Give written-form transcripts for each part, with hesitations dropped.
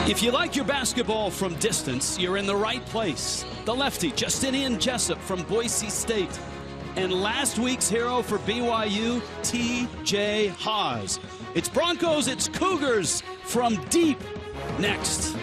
If you like your basketball from distance, you're in the right place. The lefty, Justinian Jessup from Boise State. And last week's hero for BYU, T.J. Haws. It's Broncos, it's Cougars from deep next.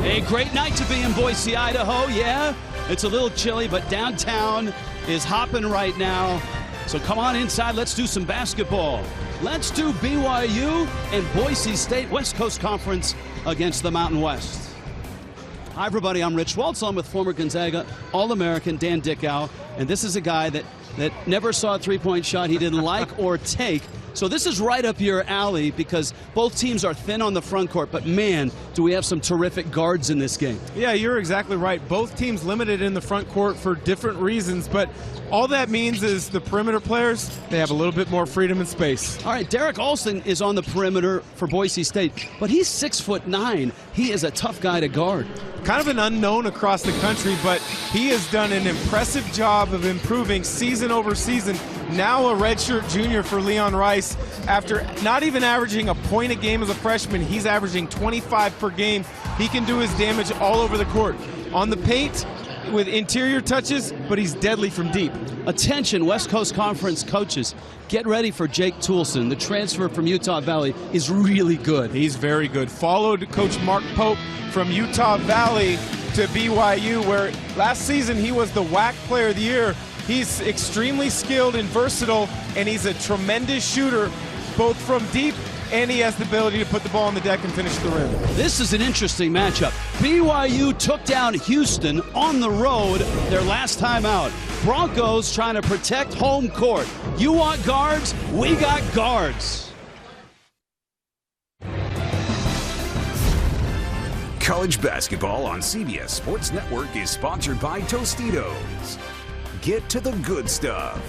A great night to be in Boise, Idaho, yeah. It's a little chilly, but downtown is hopping right now. So come on inside, let's do some basketball. Let's do BYU and Boise State West Coast Conference against the Mountain West. Hi, everybody. I'm Rich Waltz. I'm with former Gonzaga All-American Dan Dickau. And this is a guy that never saw a three-point shot he didn't like or take. So this is right up your alley because both teams are thin on the front court, but man, do we have some terrific guards in this game. Yeah, you're exactly right. Both teams limited in the front court for different reasons, but all that means is the perimeter players, they have a little bit more freedom and space. All right, Derrick Alston is on the perimeter for Boise State, but he's 6'9". He is a tough guy to guard. Kind of an unknown across the country, but he has done an impressive job of improving season over season. Now a redshirt junior for Leon Rice. After not even averaging a point a game as a freshman, he's averaging 25 per game. He can do his damage all over the court. On the paint with interior touches, but he's deadly from deep. Attention, West Coast Conference coaches. Get ready for Jake Toolson. The transfer from Utah Valley is really good. He's very good. Followed Coach Mark Pope from Utah Valley to BYU, where last season he was the WAC Player of the Year. He's extremely skilled and versatile, and he's a tremendous shooter, both from deep, and he has the ability to put the ball on the deck and finish the rim. This is an interesting matchup. BYU took down Houston on the road their last time out. Broncos trying to protect home court. You want guards? We got guards. College basketball on CBS Sports Network is sponsored by Tostitos. Get to the good stuff.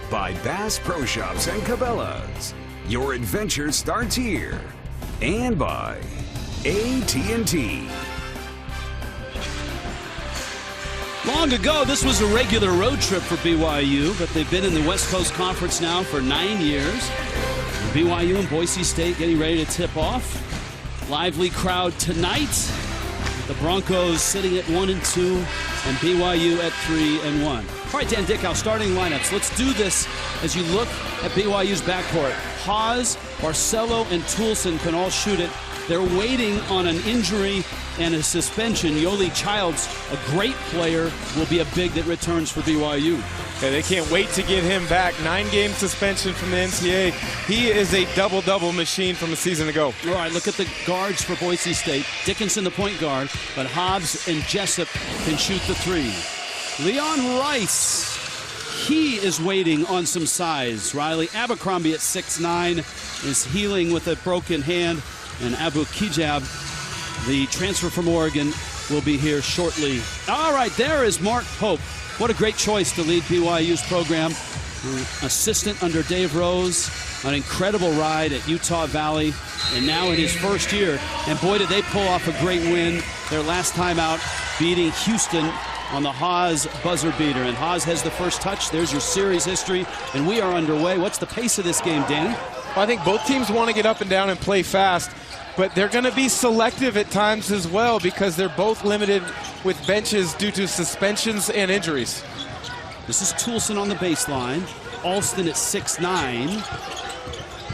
By Bass Pro Shops and Cabela's. Your adventure starts here. And by AT&T. Long ago, this was a regular road trip for BYU, but they've been in the West Coast Conference now for 9 years. BYU and Boise State getting ready to tip off. Lively crowd tonight. The Broncos sitting at 1-2 and BYU at 3-1. All right, Dan Dickau, starting lineups. Let's do this as you look at BYU's backcourt. Haws, Barcelo, and Toolson can all shoot it. They're waiting on an injury and a suspension. Yoli Childs, a great player, will be a big that returns for BYU. Yeah, they can't wait to get him back. 9-game suspension from the NCAA. He is a double-double machine from a season ago. All right, look at the guards for Boise State. Dickinson, the point guard, but Hobbs and Jessup can shoot the three. Leon Rice, he is waiting on some size. Riley Abercrombie at 6'9", is healing with a broken hand. And Abu Kijab, the transfer from Oregon, will be here shortly. All right, there is Mark Pope. What a great choice to lead BYU's program. Assistant under Dave Rose, an incredible ride at Utah Valley, and now in his first year. And boy, did they pull off a great win their last time out, beating Houston on the Haws buzzer beater. And Haws has the first touch. There's your series history, and we are underway. What's the pace of this game, Danny? Well, I think both teams want to get up and down and play fast, but they're going to be selective at times as well because they're both limited with benches due to suspensions and injuries. This is Toolson on the baseline. Alston at 6'9".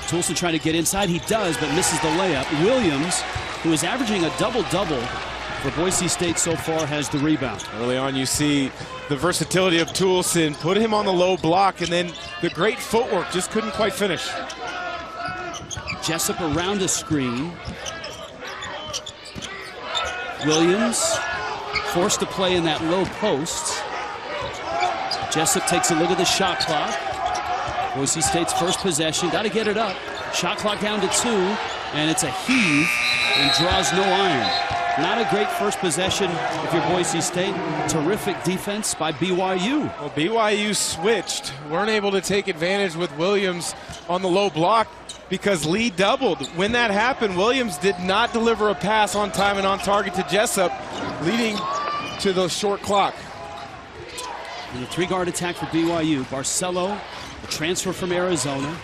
Toolson trying to get inside. He does, but misses the layup. Williams, who is averaging a double-double for Boise State so far, has the rebound. Early on, you see the versatility of Toolson. Put him on the low block, and then the great footwork. Just couldn't quite finish. Jessup around a screen. Williams forced to play in that low post. Jessup takes a look at the shot clock. Boise State's first possession. Got to get it up. Shot clock down to 2, and it's a heave and draws no iron. Not a great first possession if you're Boise State. Terrific defense by BYU. Well, BYU switched. Weren't able to take advantage with Williams on the low block because Lee doubled. When that happened, Williams did not deliver a pass on time and on target to Jessup, leading to the short clock. In the three-guard attack for BYU, Barcelo, the transfer from Arizona.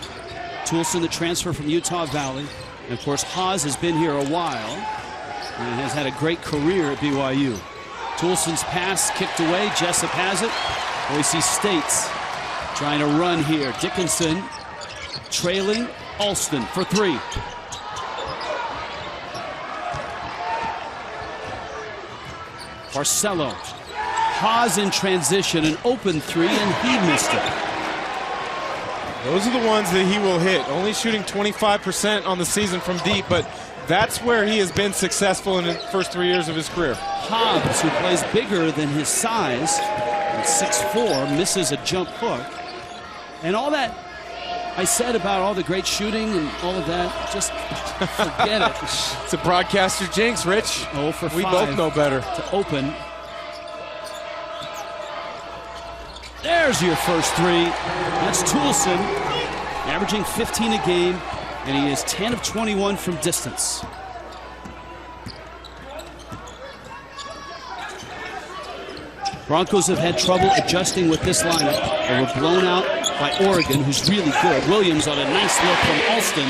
Toulson, the transfer from Utah Valley. And, of course, Haas has been here a while and has had a great career at BYU. Toulson's pass kicked away. Jessup has it. Boise State's trying to run here. Dickinson trailing Alston for three. Barcelo. Haas in transition, an open three, and he missed it. Those are the ones that he will hit. Only shooting 25% on the season from deep, but that's where he has been successful in the first 3 years of his career. Hobbs, who plays bigger than his size, at 6'4", misses a jump hook. And all that I said about all the great shooting and all of that, just forget it. It's a broadcaster jinx, Rich. 0 for 5. We both know better. To open. There's your first three. That's Toulson, averaging 15 a game, and he is 10 of 21 from distance. Broncos have had trouble adjusting with this lineup. They were blown out by Oregon, who's really good. Williams on a nice look from Alston.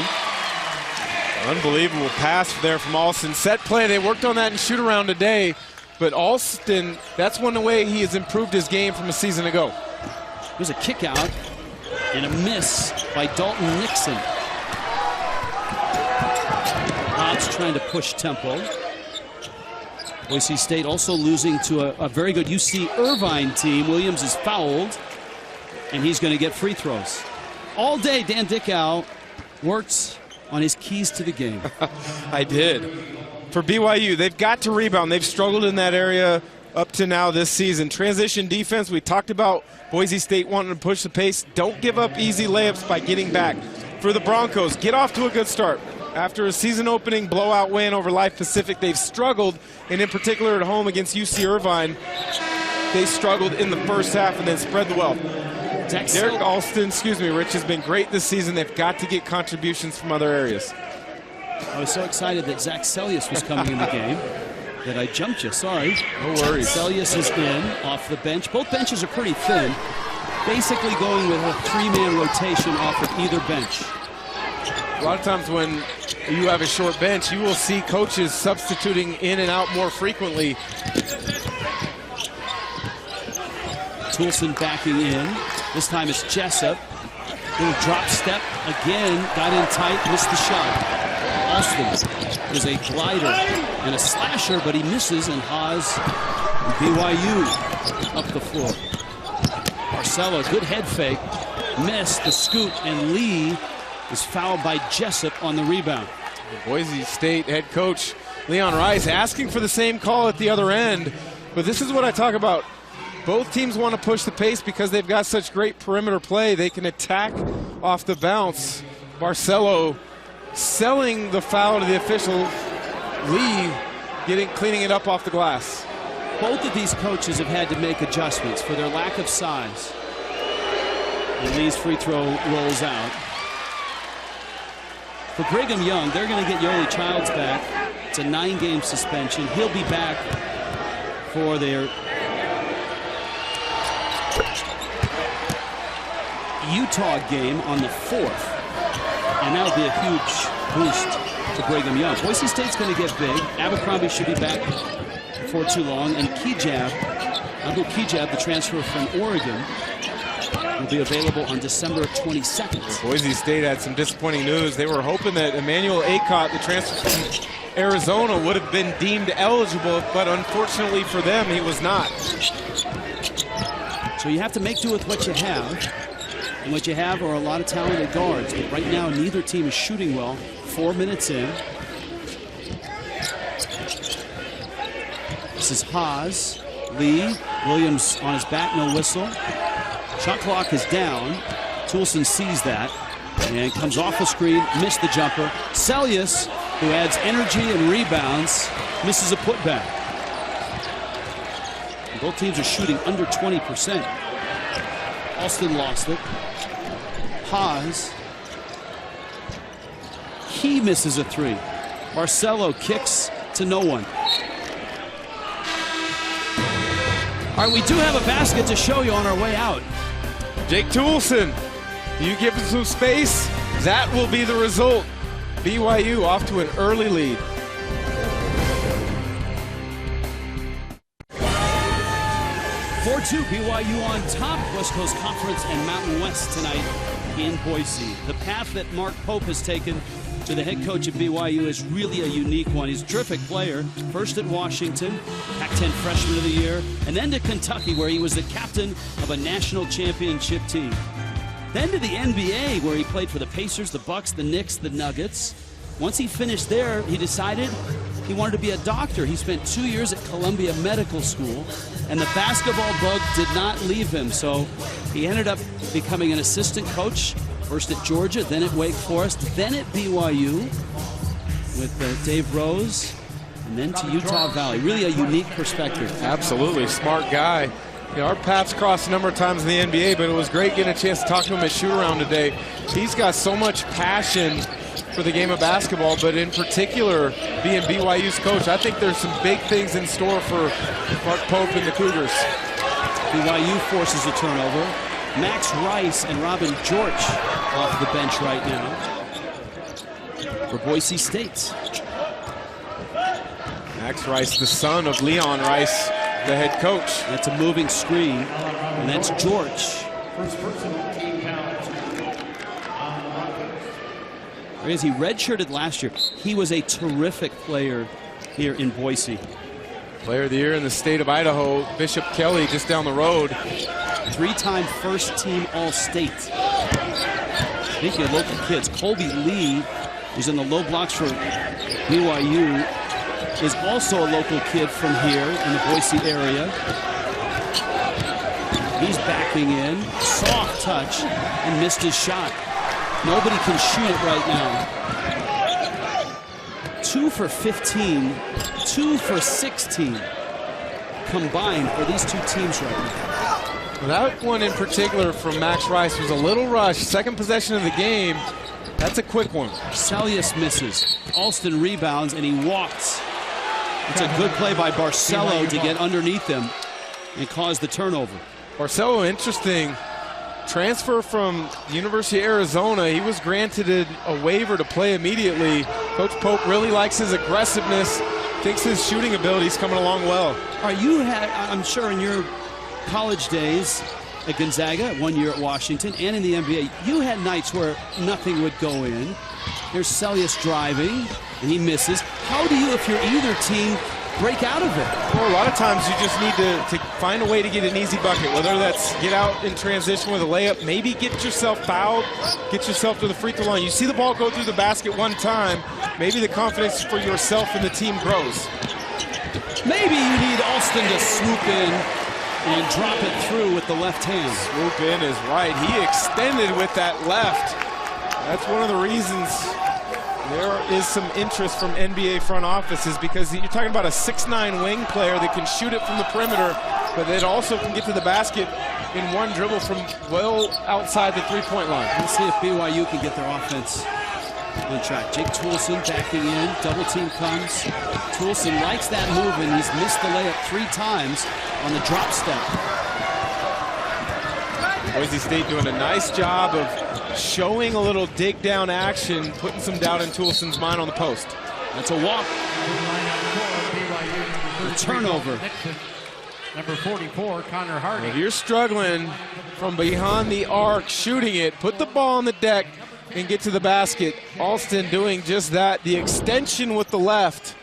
Unbelievable pass there from Alston. Set play, they worked on that in shoot around today, but Alston, that's one way he has improved his game from a season ago. There's a kick out and a miss by Dalton Nixon. Hobbs trying to push tempo. Boise State also losing to a very good UC Irvine team. Williams is fouled, and he's going to get free throws. All day, Dan Dickau worked on his keys to the game. I did. For BYU, they've got to rebound. They've struggled in that area up to now this season. Transition defense, we talked about Boise State wanting to push the pace. Don't give up easy layups by getting back. For the Broncos, get off to a good start. After a season-opening blowout win over Life Pacific, they've struggled, and in particular at home against UC Irvine, they struggled in the first half and then spread the wealth. Derrick Alston, Rich, has been great this season. They've got to get contributions from other areas. I was so excited that Zach Sellius was coming in the game that I jumped you. Sorry. No worries. Sellius is in off the bench. Both benches are pretty thin. Basically going with a three-man rotation off of either bench. A lot of times when you have a short bench, you will see coaches substituting in and out more frequently. Toulson backing in. This time it's Jessup. Little drop step again. Got in tight, missed the shot. Alston is a glider and a slasher, but he misses, and Haas, BYU up the floor. Barcelo, good head fake, missed the scoop, and Lee is fouled by Jessup on the rebound. Boise State head coach Leon Rice asking for the same call at the other end, but this is what I talk about. Both teams want to push the pace because they've got such great perimeter play. They can attack off the bounce. Barcelo selling the foul to the official. Lee cleaning it up off the glass. Both of these coaches have had to make adjustments for their lack of size. And Lee's free throw rolls out. For Brigham Young, they're going to get Yoli Childs back. It's a 9-game suspension. He'll be back for their Utah game on the 4th. And that'll be a huge boost to Brigham Young. Boise State's going to get big. Abercrombie should be back before too long. And Abdul Kijab, the transfer from Oregon, will be available on December 22nd. Boise State had some disappointing news. They were hoping that Emmanuel Acott, the transfer from Arizona, would have been deemed eligible, but unfortunately for them, he was not. So you have to make do with what you have. And what you have are a lot of talented guards. But right now, neither team is shooting well. 4 minutes in. This is Haas. Lee. Williams on his back, no whistle. Shot clock is down. Toulson sees that and comes off the screen, missed the jumper. Sellius, who adds energy and rebounds, misses a putback. Both teams are shooting under 20%. Alston lost it. Haas. He misses a three. Barcelo kicks to no one. All right, we do have a basket to show you on our way out. Jake Toolson, you give him some space, that will be the result. BYU off to an early lead. BYU on top. West Coast Conference and Mountain West tonight in Boise. The path that Mark Pope has taken to the head coach of BYU is really a unique one. He's a terrific player. First at Washington, Pac-10 Freshman of the Year, and then to Kentucky, where he was the captain of a national championship team. Then to the NBA, where he played for the Pacers, the Bucks, the Knicks, the Nuggets. Once he finished there, he decided he wanted to be a doctor. He spent 2 years at Columbia Medical School, and the basketball bug did not leave him. So he ended up becoming an assistant coach, first at Georgia, then at Wake Forest, then at BYU with Dave Rose, and then to Utah Valley. Really a unique perspective. Absolutely, smart guy. You know, our paths crossed a number of times in the NBA, but it was great getting a chance to talk to him at shoot-around today. He's got so much passion for the game of basketball, but in particular, being BYU's coach, I think there's some big things in store for Mark Pope and the Cougars. BYU forces a turnover. Max Rice and Robin George off the bench right now for Boise State. Max Rice, the son of Leon Rice, the head coach. That's a moving screen, and that's George. As he redshirted last year, he was a terrific player here in Boise. Player of the Year in the state of Idaho, Bishop Kelly, just down the road. Three-time first-team All-State. Speaking of local kids, Colby Lee, who's in the low blocks for BYU, is also a local kid from here in the Boise area. He's backing in, soft touch, and missed his shot. Nobody can shoot it right now. 2 for 15, 2 for 16 combined for these two teams right now. That one in particular from Max Rice was a little rushed. Second possession of the game. That's a quick one. Celius misses. Alston rebounds, and he walks. It's a good play by Barcelo to get underneath him and cause the turnover. Barcelo, interesting. Transfer from University of Arizona. He was granted a waiver to play immediately. Coach Pope really likes his aggressiveness, thinks his shooting ability is coming along well. I'm sure in your college days at Gonzaga, 1 year at Washington, and in the NBA, you had nights where nothing would go in. Here's Celius driving, and he misses. How do you, if you're either team, break out of it? Well, a lot of times you just need to find a way to get an easy bucket, whether that's get out in transition with a layup, maybe get yourself fouled, get yourself to the free throw line. You see the ball go through the basket one time, maybe the confidence for yourself and the team grows. Maybe you need Alston to swoop in and drop it through with the left hand. Swoop in is right. He extended with that left. That's one of the reasons there is some interest from NBA front offices, because you're talking about a 6'9" wing player that can shoot it from the perimeter, but that also can get to the basket in one dribble from well outside the three-point line. Let's see if BYU can get their offense on track. Jake Toolson backing in, double team comes. Toolson likes that move, and he's missed the layup 3 times on the drop step. Boise State doing a nice job of showing a little dig down action, putting some doubt in Toolson's mind on the post. That's a walk. A turnover. Number 44, Connor Hardy. If you're struggling from behind the arc, shooting it, put the ball on the deck and get to the basket. Alston doing just that. The extension with the left.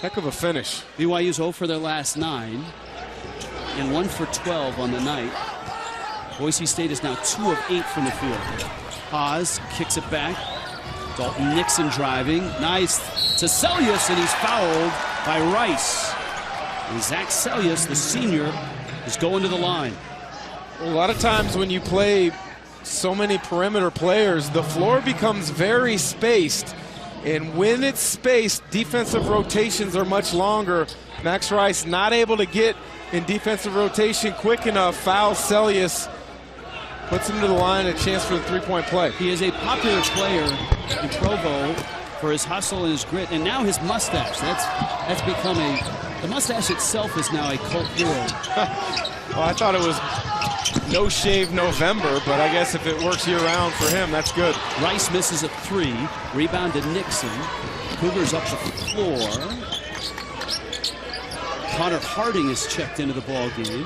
Heck of a finish. BYU's 0 for their last 9 and 1 for 12 on the night. Boise State is now 2 of 8 from the field. Haas kicks it back. Dalton Nixon driving. Nice to Celius, and he's fouled by Rice. And Zach Celius, the senior, is going to the line. A lot of times when you play so many perimeter players, the floor becomes very spaced. And when it's spaced, defensive rotations are much longer. Max Rice not able to get in defensive rotation quick enough. Fouls Celius. Puts him to the line, a chance for the three-point play. He is a popular player in Provo for his hustle and his grit, and now his mustache. That's become a The mustache itself is now a cult hero. Well, I thought it was no shave November, but I guess if it works year-round for him, that's good. Rice misses a 3. Rebound to Nixon. Cougars up the floor. Connor Harding is checked into the ball game.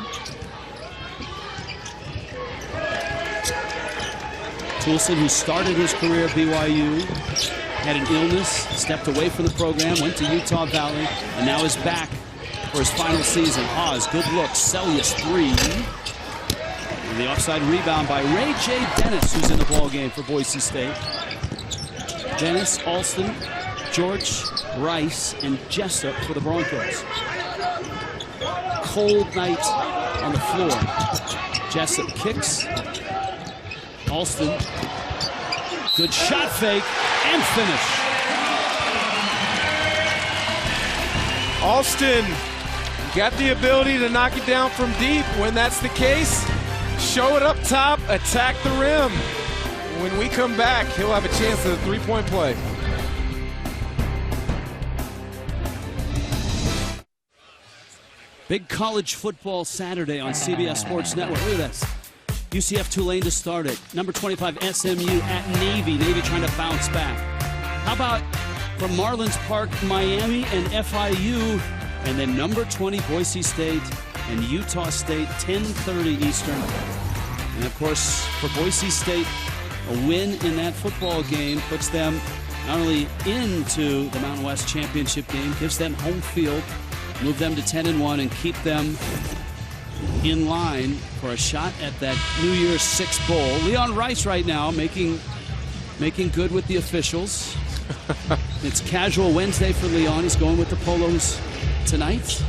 Toulson, who started his career at BYU, had an illness, stepped away from the program, went to Utah Valley, and now is back for his final season. Oz, good look. Celius 3. And the offside rebound by Ray J. Dennis, who's in the ball game for Boise State. Dennis, Alston, George, Rice, and Jessup for the Broncos. Cold night on the floor. Jessup kicks. Alston, good shot fake and finish. Alston got the ability to knock it down from deep. When that's the case, show it up top, attack the rim. When we come back, he'll have a chance at a three-point play. Big college football Saturday on CBS Sports Network. Look at this. UCF Tulane to start it. Number 25 SMU at Navy. Navy trying to bounce back. How about from Marlins Park, Miami and FIU, and then number 20 Boise State and Utah State, 10:30 Eastern. And of course, for Boise State, a win in that football game puts them not only into the Mountain West Championship game, gives them home field, move them to 10-1, and keep them in line for a shot at that New Year's Six Bowl. Leon Rice right now making good with the officials. It's casual Wednesday for Leon. He's going with the polos tonight.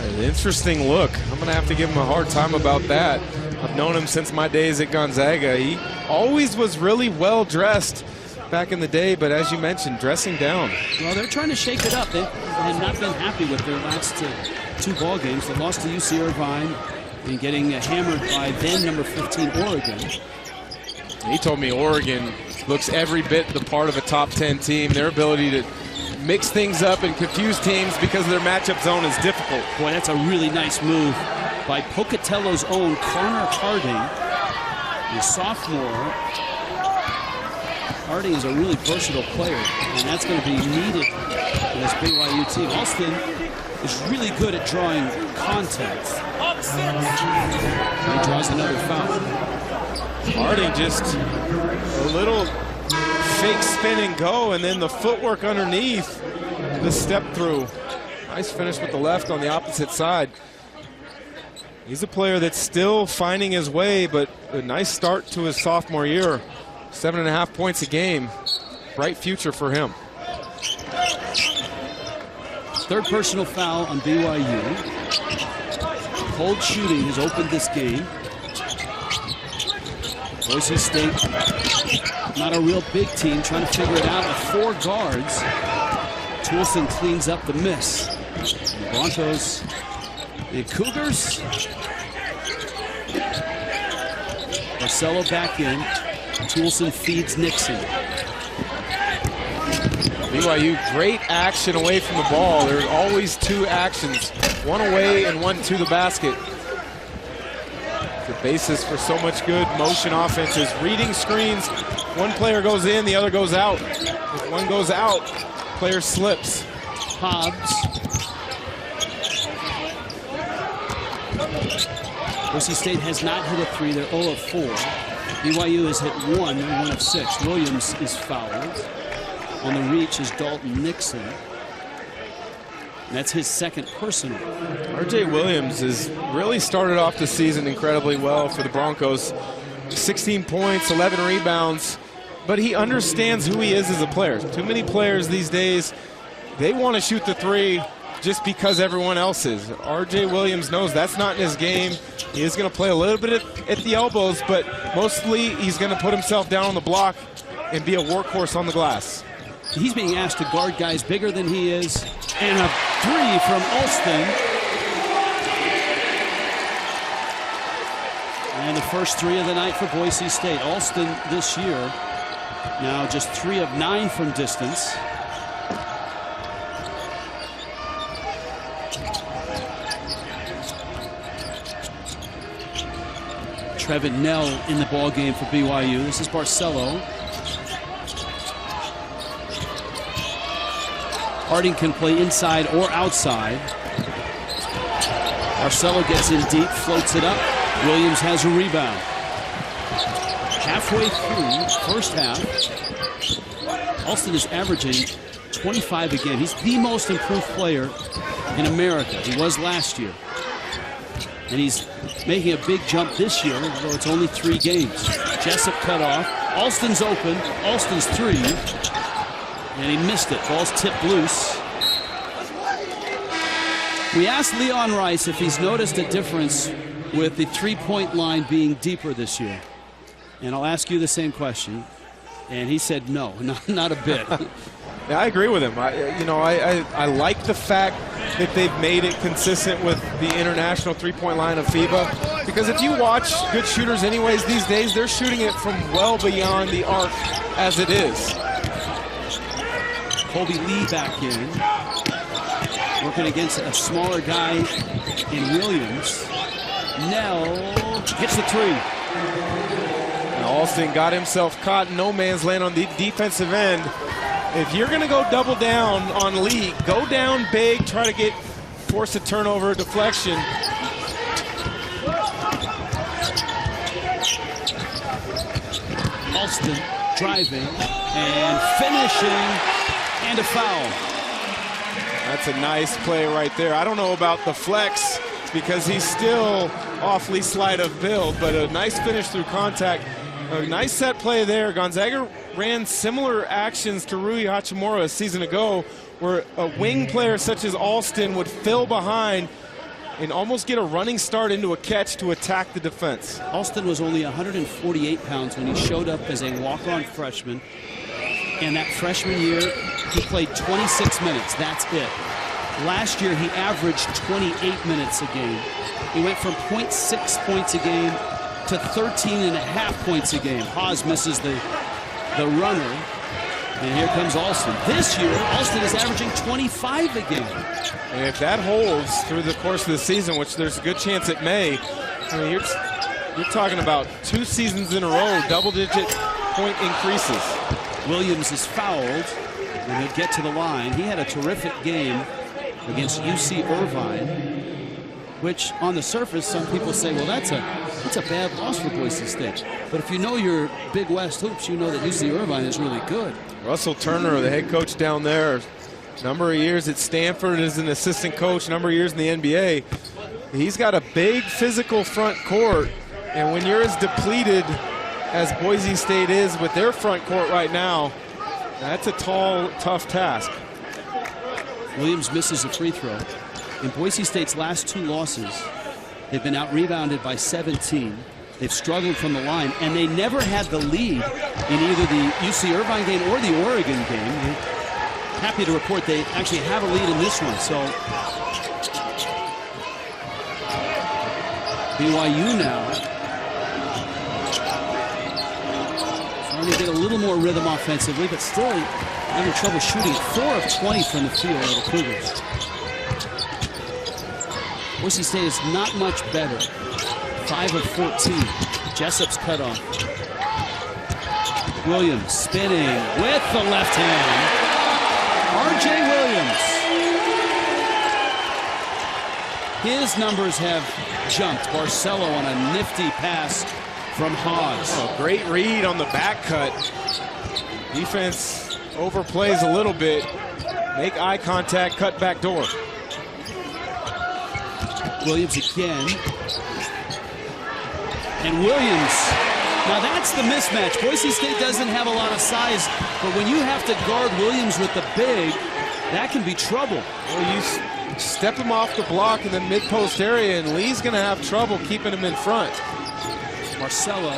An interesting look. I'm going to have to give him a hard time about that. I've known him since my days at Gonzaga. He always was really well dressed back in the day, but as you mentioned, dressing down. Well, they're trying to shake it up. They have not been happy with their last two ball games. They lost to UC Irvine and getting hammered by then number 15 Oregon. He told me Oregon looks every bit the part of a top 10 team. Their ability to mix things up and confuse teams because their matchup zone is difficult. Boy, that's a really nice move by Pocatello's own Connor Harding, the sophomore. Harding is a really versatile player, and that's going to be needed in this BYU team. Alston is really good at drawing contact. He draws another foul. Harding just a little fake spin and go, and then the footwork underneath the step through. Nice finish with the left on the opposite side. He's a player that's still finding his way, but a nice start to his sophomore year. 7.5 points a game. Bright future for him. Third personal foul on BYU. Cold shooting has opened this game. Boise State, not a real big team, trying to figure it out with 4 guards. Toulson cleans up the miss. The Broncos, the Cougars. Marcelo back in. Toulson feeds Nixon. BYU, great action away from the ball. There's always 2 actions, one away and one to the basket. The basis for so much good motion offenses. Reading screens, one player goes in, the other goes out. If one goes out, player slips. Hobbs. Boise State has not hit a 3. They're 0 of 4. BYU has hit 1 of 6. Williams is fouled. On the reach is Dalton Nixon. And that's his second personal. R.J. Williams has really started off the season incredibly well for the Broncos. 16 points, 11 rebounds, but he understands who he is as a player. Too many players these days, they want to shoot the 3 just because everyone else is. R.J. Williams knows that's not in his game. He is going to play a little bit at the elbows, but mostly he's going to put himself down on the block and be a workhorse on the glass. He's being asked to guard guys bigger than he is. And a 3 from Alston. And the first 3 of the night for Boise State. Alston this year now just 3 of 9 from distance. Trevin Nell in the ball game for BYU. This is Barcelo. Harding can play inside or outside. Barcelo gets in deep, floats it up. Williams has a rebound. Halfway through first half, Alston is averaging 25 a game. He's the most improved player in America. He was last year. And he's making a big jump this year, although it's only 3 games. Jessup cut off. Alston's open. Alston's 3. And he missed it. Ball's tipped loose. We asked Leon Rice if he's noticed a difference with the three-point line being deeper this year. And I'll ask you the same question. And he said no, not a bit. Yeah, I agree with him. I like the fact that they've made it consistent with the international three-point line of FIBA. Because if you watch good shooters anyways these days, they're shooting it from well beyond the arc as it is. Kobe Lee back in. Working against a smaller guy in Williams. Nell hits the 3. And Alston got himself caught in no man's land on the defensive end. If you're going to go double down on Lee, go down big, try to force a turnover, deflection. Alston driving and finishing, and a foul. That's a nice play right there. I don't know about the flex because he's still awfully slight of build, but a nice finish through contact. A nice set play there. Gonzaga ran similar actions to Rui Hachimura a season ago, where a wing player such as Alston would fill behind and almost get a running start into a catch to attack the defense. Alston was only 148 pounds when he showed up as a walk-on freshman. And that freshman year, he played 26 minutes. That's it. Last year, he averaged 28 minutes a game. He went from 0.6 points a game to 13.5 points a game. Haas misses the runner. And here comes Alston. This year, Alston is averaging 25 a game. And if that holds through the course of the season, which there's a good chance it may, I mean, you're talking about 2 seasons in a row, double-digit point increases. Williams is fouled, and he'll get to the line. He had a terrific game against UC Irvine, which on the surface, some people say, well, that's a bad loss for Boise State. But if you know your Big West hoops, you know that UC Irvine is really good. Russell Turner, the head coach down there, number of years at Stanford as an assistant coach, number of years in the NBA. He's got a big physical front court, and when you're as depleted as Boise State is with their front court right now, that's a tall, tough task. Williams misses a free throw. In Boise State's last 2 losses, they've been out-rebounded by 17. They've struggled from the line, and they never had the lead in either the UC Irvine game or the Oregon game. Happy to report they actually have a lead in this one. So BYU now starting to get a little more rhythm offensively, but still having trouble shooting. 4 of 20 from the field of the Cougars. Boise State is not much better. 5 of 14. Jessup's cut off. Williams spinning with the left hand. R.J. Williams. His numbers have jumped. Barcelo on a nifty pass from Haas. Oh, great read on the back cut. Defense overplays a little bit. Make eye contact, cut back door. Williams again. And Williams, now that's the mismatch. Boise State doesn't have a lot of size, but when you have to guard Williams with the big, that can be trouble. Well, you step him off the block in the mid-post area, and Lee's going to have trouble keeping him in front. Barcelo.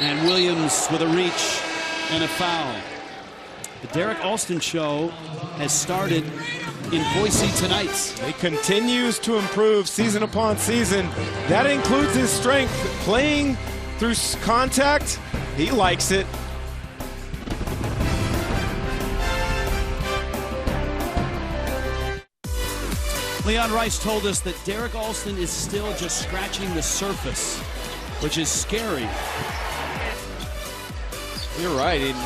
And Williams with a reach and a foul. The Derrick Alston show has started in Boise tonight. He continues to improve season upon season. That includes his strength. Playing through contact, he likes it. Leon Rice told us that Derrick Alston is still just scratching the surface, which is scary. You're right. And,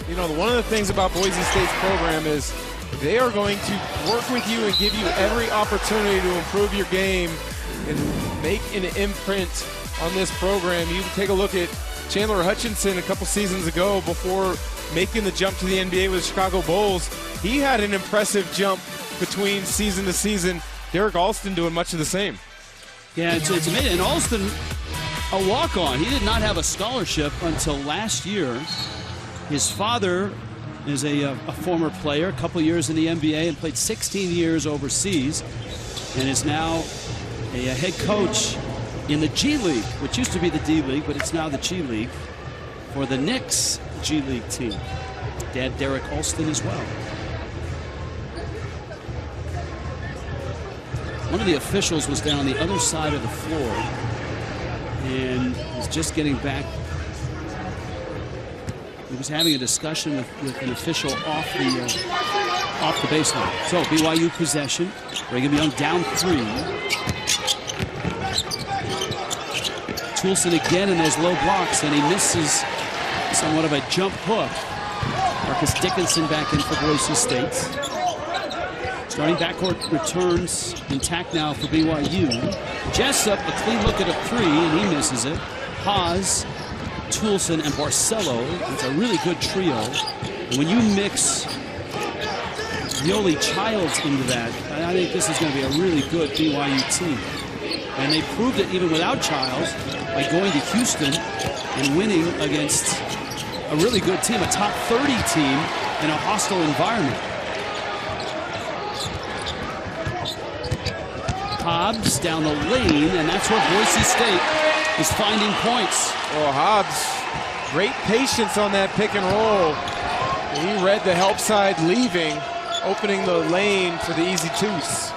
you know, one of the things about Boise State's program is they are going to work with you and give you every opportunity to improve your game and make an imprint on this program. You can take a look at Chandler Hutchinson a couple seasons ago before making the jump to the NBA with the Chicago Bulls. He had an impressive jump between season to season. Derrick Alston doing much of the same. Yeah, it's amazing. And Alston, a walk-on. He did not have a scholarship until last year. His father is a former player, a couple years in the NBA, and played 16 years overseas, and is now a head coach in the G League, which used to be the D League, but it's now the G League, for the Knicks G League team. Dad Derrick Alston as well. One of the officials was down the other side of the floor and was just getting back. He was having a discussion with an official off the baseline. So BYU possession. Brigham Young down 3. Toulson again in those low blocks, and he misses somewhat of a jump hook. Marcus Dickinson back in for Boise State. Starting backcourt returns intact now for BYU. Jessup, a clean look at a 3, and he misses it. Haas, Toulson, and Barcelo. It's a really good trio. And when you mix Yoli Childs into that, I think this is going to be a really good BYU team. And they proved it even without Childs by going to Houston and winning against a really good team, a top 30 team in a hostile environment. Hobbs down the lane, and that's where Boise State is finding points. Oh, Hobbs, great patience on that pick and roll. He read the help side leaving, opening the lane for the easy twos.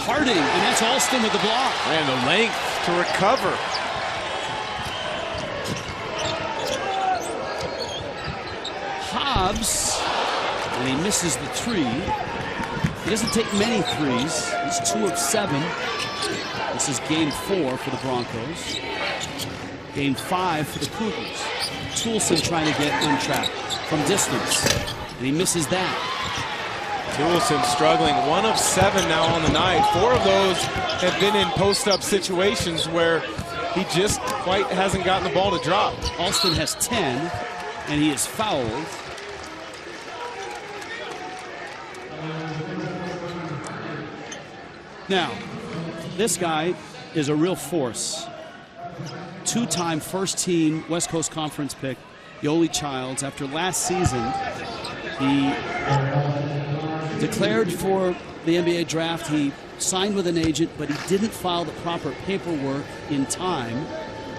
Harding, and that's Alston with the block. And the length to recover. Hobbs, and he misses the 3. He doesn't take many threes. He's 2 of 7. This is game 4 for the Broncos. Game 5 for the Cougars. Toulson trying to get on track from distance, and he misses that. Toulson struggling, 1 of 7 now on the night. 4 of those have been in post-up situations where he just quite hasn't gotten the ball to drop. Alston has 10, and he is fouled. Now, this guy is a real force. 2-time first-team West Coast Conference pick, Yoli Childs. After last season, he declared for the NBA draft. He signed with an agent, but he didn't file the proper paperwork in time,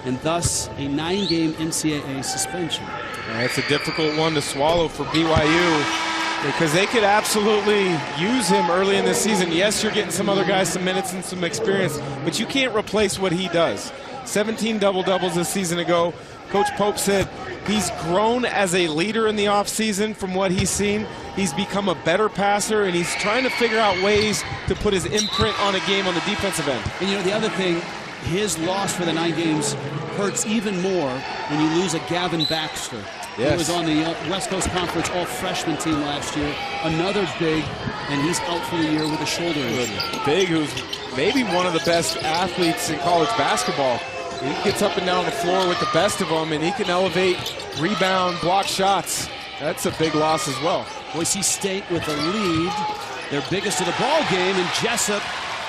and thus a 9-game NCAA suspension. That's a difficult one to swallow for BYU, because they could absolutely use him early in this season. Yes, you're getting some other guys some minutes and some experience, but you can't replace what he does. 17 double-doubles a season ago. Coach Pope said he's grown as a leader in the offseason from what he's seen. He's become a better passer, and he's trying to figure out ways to put his imprint on a game on the defensive end. And, you know, the other thing, his loss for the 9 games hurts even more when you lose a Gavin Baxter. Yes. He was on the West Coast Conference all-freshman team last year. Another big, and he's out for the year with a shoulder injury. Big, who's maybe one of the best athletes in college basketball. He gets up and down the floor with the best of them, and he can elevate, rebound, block shots. That's a big loss as well. Boise State with a lead, their biggest of the ball game, and Jessup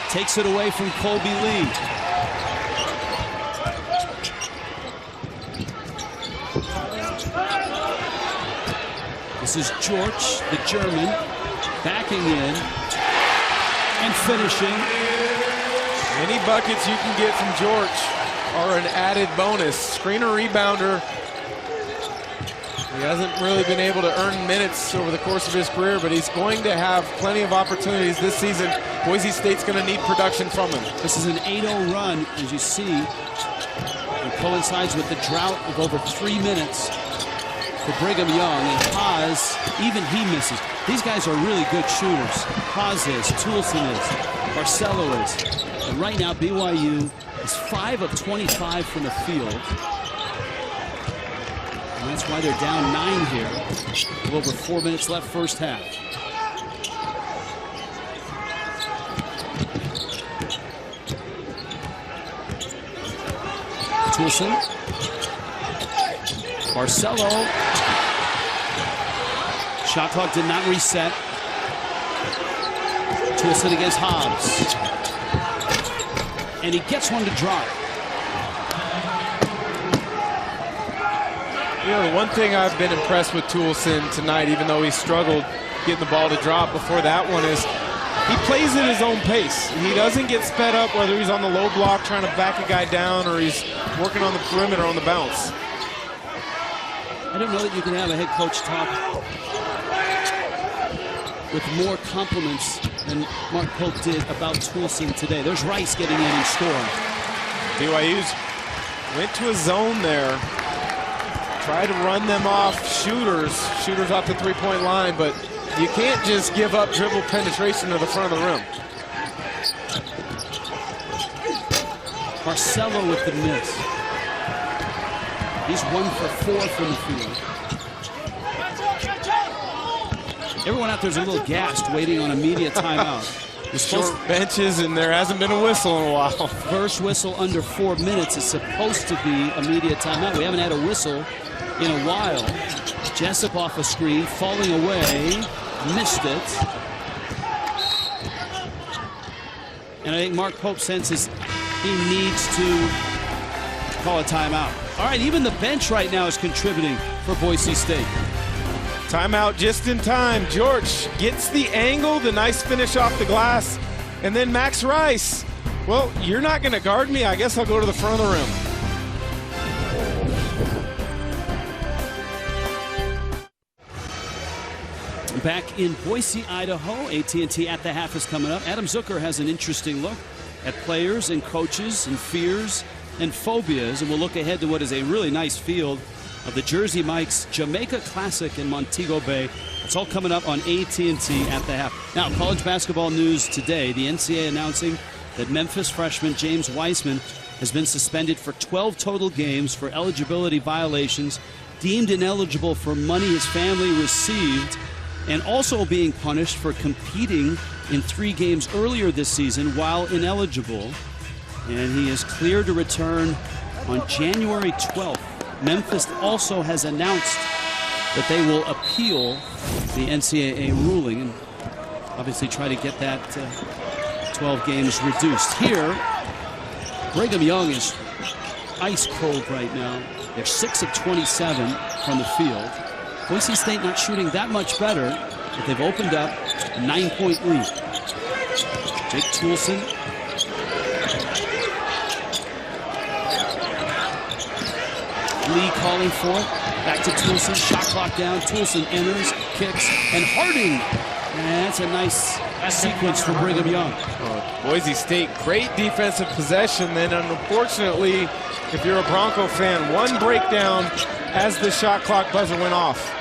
takes it away from Colby Lee. This is George, the German, backing in and finishing. Any buckets you can get from George are an added bonus. Screener rebounder. He hasn't really been able to earn minutes over the course of his career, but he's going to have plenty of opportunities this season. Boise State's going to need production from him. This is an 8-0 run, as you see. It coincides with the drought of over 3 minutes for Brigham Young, and Haas, even he misses. These guys are really good shooters. Haas is, Toulson is, Barcelo is. And right now, BYU is 5 of 25 from the field. And that's why they're down 9 here. With over 4 minutes left first half. Toulson. Barcelo. Shot clock did not reset. Toulson against Hobbs. And he gets one to drop. You know, the one thing I've been impressed with Toulson tonight, even though he struggled getting the ball to drop before that one, is he plays at his own pace. He doesn't get sped up, whether he's on the low block trying to back a guy down or he's working on the perimeter on the bounce. I don't know that you can have a head coach talk with more compliments than Mark Pope did about Toulson today. There's Rice getting in and scoring. BYU's went to a zone there. Tried to run them off shooters off the three-point line, but you can't just give up dribble penetration to the front of the rim. Barcelo with the miss. He's 1 for 4 from the field. Everyone out there's a little gassed, waiting on a media timeout. Short benches, and there hasn't been a whistle in a while. First whistle under 4 minutes is supposed to be a media timeout. We haven't had a whistle in a while. Jessup off a screen, falling away, missed it. And I think Mark Pope senses he needs to call a timeout. All right, even the bench right now is contributing for Boise State. Timeout just in time. George gets the angle, the nice finish off the glass, and then Max Rice. Well, you're not going to guard me. I guess I'll go to the front of the rim. Back in Boise, Idaho, AT&T at the half is coming up. Adam Zucker has an interesting look at players and coaches and fears and phobias, and we'll look ahead to what is a really nice field of the Jersey Mike's Jamaica Classic in Montego Bay. It's all coming up on AT&T at the half. Now, college basketball news today. The NCAA announcing that Memphis freshman James Wiseman has been suspended for 12 total games for eligibility violations, deemed ineligible for money his family received, and also being punished for competing in 3 games earlier this season while ineligible. And he is cleared to return on January 12th. Memphis also has announced that they will appeal the NCAA ruling and obviously try to get that 12 games reduced. Here, Brigham Young is ice cold right now. They're 6 of 27 from the field. Boise State not shooting that much better, but they've opened up a 9-point lead. Jake Toulson. Lee calling for it. Back to Toulson. Shot clock down. Toulson enters, kicks, and Harding. And that's a nice sequence for Brigham Young. Boise State, great defensive possession. Then, unfortunately, if you're a Bronco fan, one breakdown as the shot clock buzzer went off.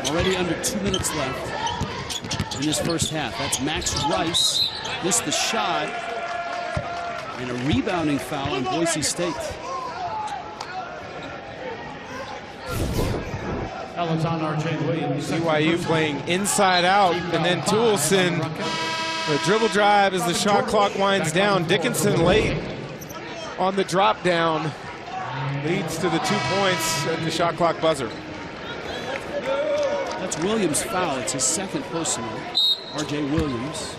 Already under 2 minutes left in this first half. That's Max Rice. Missed the shot. And a rebounding foul on Boise State. BYU playing inside out, and then Toulson, the dribble drive as the shot clock winds down. Dickinson late on the drop down leads to the 2 points at the shot clock buzzer. That's Williams' foul. It's his second personal. R.J. Williams.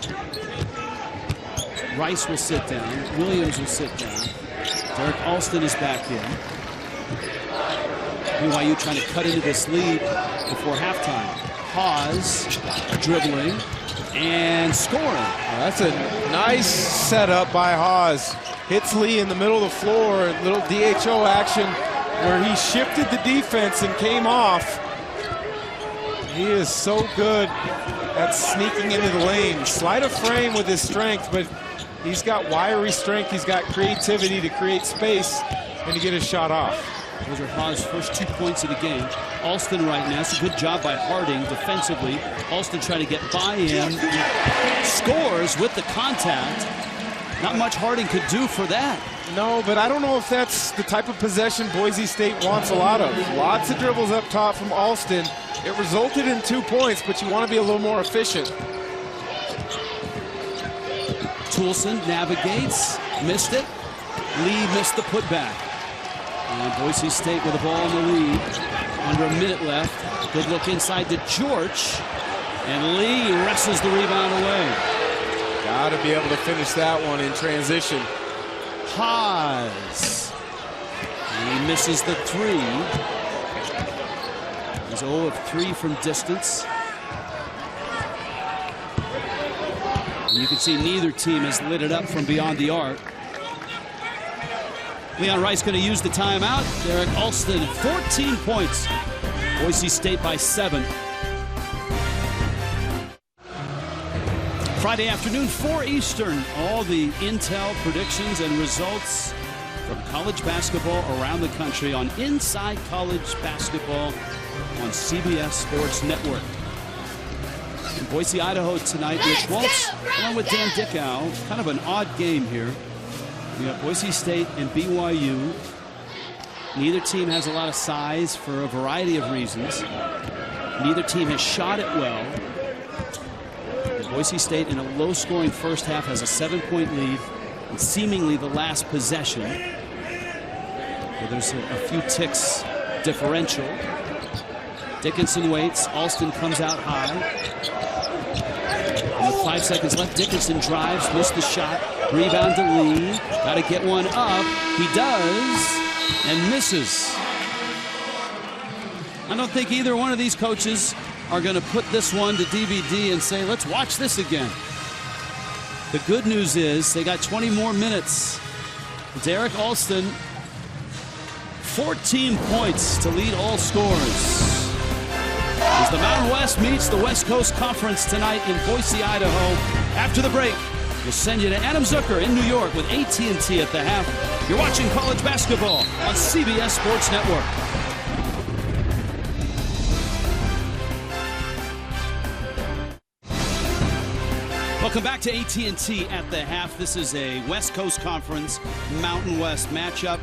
Rice will sit down. Williams will sit down. Derrick Alston is back in. BYU trying to cut into this lead before halftime. Haas dribbling and scoring. That's a nice setup by Haas. Hits Lee in the middle of the floor. A little DHO action where he shifted the defense and came off. He is so good at sneaking into the lane. Sleight of frame with his strength, but he's got wiry strength. He's got creativity to create space and to get his shot off. Those are Haas' first 2 points of the game. Alston right now. It's a good job by Harding defensively. Alston trying to get by him. Scores with the contact. Not much Harding could do for that. No, but I don't know if that's the type of possession Boise State wants a lot of. Lots of dribbles up top from Alston. It resulted in 2 points, but you want to be a little more efficient. Toulson navigates, missed it. Lee missed the putback. And Boise State with the ball in the lead. Under a minute left. Good look inside to George. And Lee wrestles the rebound away. Got to be able to finish that one in transition. Haas. He misses the 3. He's 0 of 3 from distance. And you can see neither team has lit it up from beyond the arc. Leon Rice going to use the timeout. Derrick Alston, 14 points. Boise State by 7. Friday afternoon, 4 Eastern. All the intel, predictions, and results from college basketball around the country on Inside College Basketball on CBS Sports Network. In Boise, Idaho tonight, Rich Waltz along with Dan Dickow. Kind of an odd game here. We have Boise State and BYU. Neither team has a lot of size for a variety of reasons. Neither team has shot it well. And Boise State, in a low-scoring first half, has a 7-point lead, and seemingly the last possession. But there's a few ticks differential. Dickinson waits. Alston comes out high. And with 5 seconds left, Dickinson drives, missed the shot. Rebound to Lee. Got to get one up. He does, and misses. I don't think either one of these coaches are going to put this one to DVD and say, let's watch this again. The good news is they got 20 more minutes. Derrick Alston, 14 points to lead all scores. As the Mountain West meets the West Coast Conference tonight in Boise, Idaho. After the break, we'll send you to Adam Zucker in New York with AT&T at the half. You're watching college basketball on CBS Sports Network. Welcome back to AT&T at the half. This is a West Coast Conference Mountain West matchup.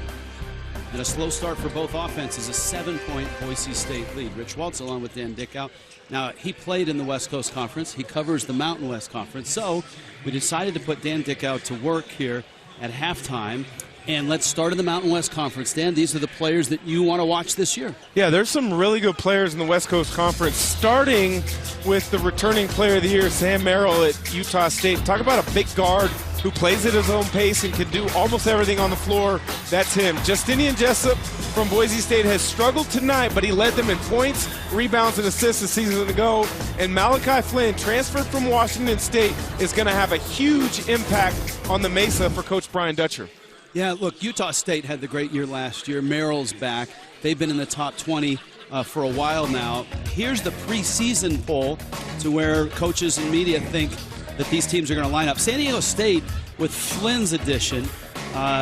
And a slow start for both offenses, a 7-point Boise State lead. Rich Waltz along with Dan Dickow. Now, he played in the West Coast Conference. He covers the Mountain West Conference. So we decided to put Dan Dickow to work here at halftime. And let's start in the Mountain West Conference. Dan, these are the players that you want to watch this year. Yeah, there's some really good players in the West Coast Conference, starting with the returning player of the year, Sam Merrill at Utah State. Talk about a big guard who plays at his own pace and can do almost everything on the floor. That's him. Justinian Jessup from Boise State has struggled tonight, but he led them in points, rebounds, and assists a season ago. And Malachi Flynn, transferred from Washington State, is going to have a huge impact on the Mesa for Coach Brian Dutcher. Yeah, look, Utah State had the great year last year. Merrill's back. They've been in the top 20 for a while now. Here's the preseason poll to where coaches and media think that these teams are going to line up. San Diego State, with Flynn's addition,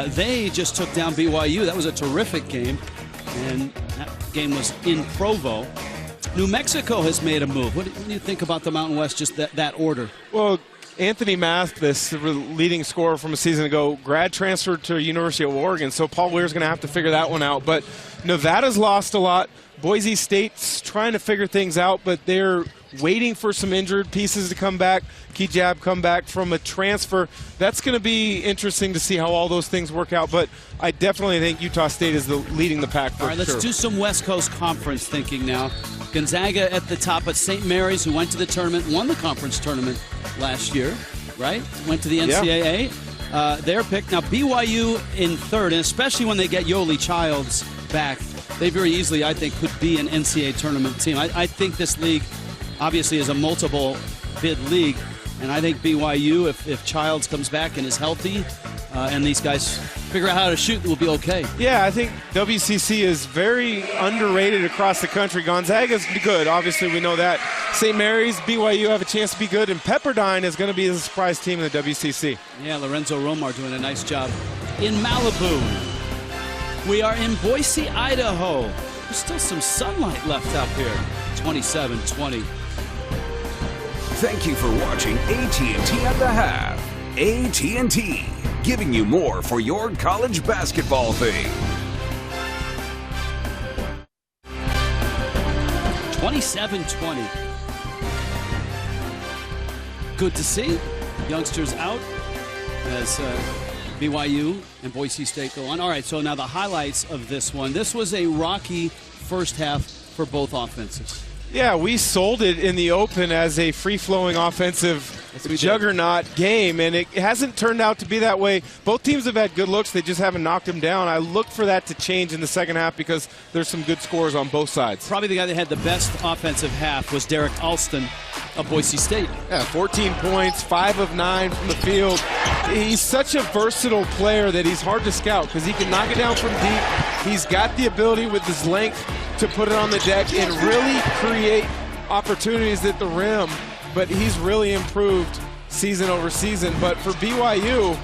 they just took down BYU. That was a terrific game, and that game was in Provo. New Mexico has made a move. What do you think about the Mountain West, just that order? Well, Anthony Mathis, the leading scorer from a season ago, grad transferred to University of Oregon, so Paul Weir's going to have to figure that one out. But Nevada's lost a lot. Boise State's trying to figure things out, but they're waiting for some injured pieces to come back. Kejab come back from a transfer. That's going to be interesting to see how all those things work out, but I definitely think Utah State is leading the pack for sure. All right, let's do some West Coast Conference thinking now. Gonzaga at the top, but St. Mary's, who went to the tournament, won the conference tournament last year, right? Went to the NCAA. Yeah. Their pick. Now, BYU in third, and especially when they get Yoli Childs back, they very easily, I think, could be an NCAA tournament team. I think this league obviously is a multiple bid league, and I think BYU, if Childs comes back and is healthy, and these guys figure out how to shoot, will be okay. Yeah, I think WCC is very underrated across the country. Gonzaga's good, obviously we know that. St. Mary's, BYU have a chance to be good, and Pepperdine is going to be a surprise team in the WCC. Yeah, Lorenzo Romar doing a nice job in Malibu. We are in Boise, Idaho. There's still some sunlight left out here. 27-20. Thank you for watching AT&T at the Half. AT&T, giving you more for your college basketball thing. 27-20. Good to see youngsters out as BYU and Boise State go on. All right, so now the highlights of this one. This was a rocky first half for both offenses. Yeah, we sold it in the open as a free-flowing offensive juggernaut game, and it hasn't turned out to be that way. Both teams have had good looks. They just haven't knocked them down. I look for that to change in the second half because there's some good scores on both sides. Probably the guy that had the best offensive half was Derrick Alston of Boise State. Yeah, 14 points, 5 of 9 from the field. He's such a versatile player that he's hard to scout because he can knock it down from deep. He's got the ability with his length to put it on the deck and really create opportunities at the rim. But he's really improved season over season. But for BYU,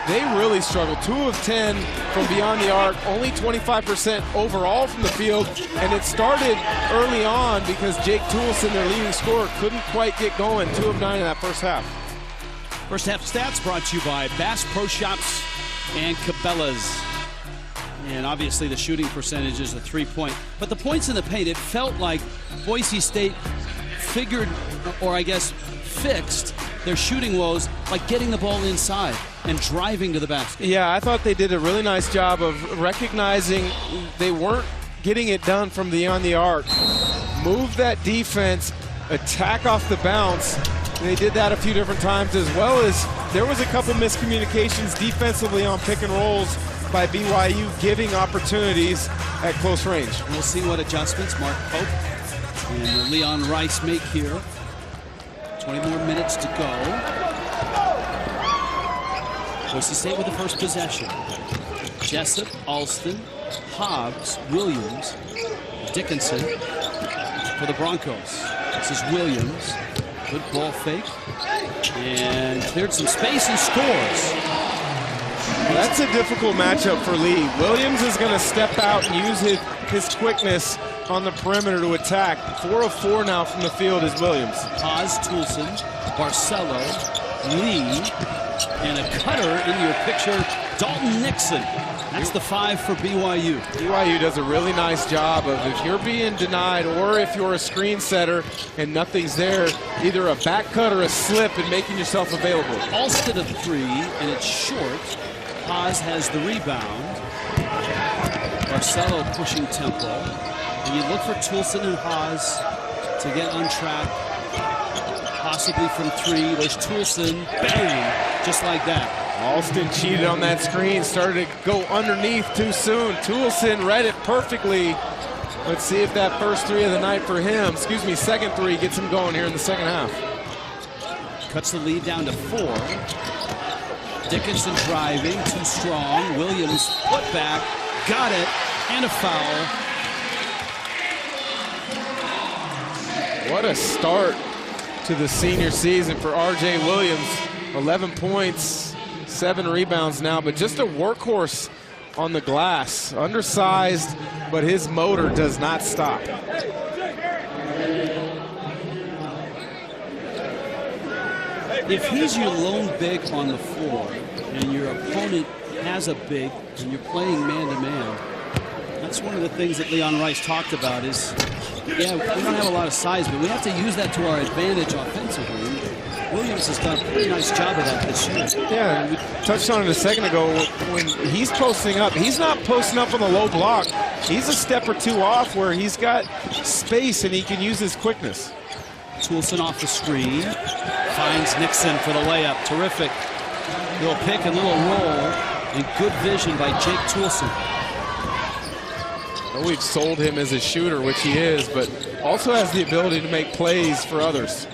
they really struggled. 2 of 10 from beyond the arc, only 25% overall from the field. And it started early on because Jake Toolson, their leading scorer, couldn't quite get going. 2 of 9 in that first half. First half stats brought to you by Bass Pro Shops and Cabela's. And obviously the shooting percentage is a 3-point. But the points in the paint, it felt like Boise State figured, or I guess fixed, their shooting woes by getting the ball inside and driving to the basket. Yeah, I thought they did a really nice job of recognizing they weren't getting it done from beyond the arc. Move that defense, attack off the bounce. And they did that a few different times, as well as there was a couple miscommunications defensively on pick and rolls by BYU, giving opportunities at close range. We'll see what adjustments Mark Pope and Leon Rice make here. 20 more minutes to go. Boise State with the first possession. Jessup, Alston, Hobbs, Williams, Dickinson for the Broncos. This is Williams. Good ball fake. And cleared some space and scores. That's a difficult matchup for Lee. Williams is going to step out and use his quickness on the perimeter to attack. 4 of 4 now from the field is Williams. Haas, Toolson, Barcelo, Lee, and a cutter in your picture, Dalton Nixon. That's the 5 for BYU. BYU does a really nice job of, if you're being denied or if you're a screen setter and nothing's there, either a back cut or a slip and making yourself available. Alston a 3, and it's short. Haas has the rebound. Barcelo pushing tempo. And you look for Toolson and Haas to get on track, possibly from 3. There's Toolson, bang, just like that. Alston cheated on that screen, started to go underneath too soon. Toolson read it perfectly. Let's see if that first 3 of the night for him, second 3, gets him going here in the second half. Cuts the lead down to 4. Dickinson driving, too strong. Williams put back, got it, and a foul. What a start to the senior season for R.J. Williams. 11 points, 7 rebounds now, but just a workhorse on the glass. Undersized, but his motor does not stop. If he's your lone big on the floor and your opponent has a big and you're playing man-to-man, that's one of the things that Leon Rice talked about is, yeah, we don't have a lot of size, but we have to use that to our advantage offensively. Williams has done a pretty nice job of that this year. Yeah, we touched on it a second ago. When he's posting up, he's not posting up on the low block. He's a step or 2 off where he's got space and he can use his quickness. Toolson off the screen, finds Nixon for the layup. Terrific little pick and little roll, and good vision by Jake Toolson. Well, we've sold him as a shooter, which he is, but also has the ability to make plays for others.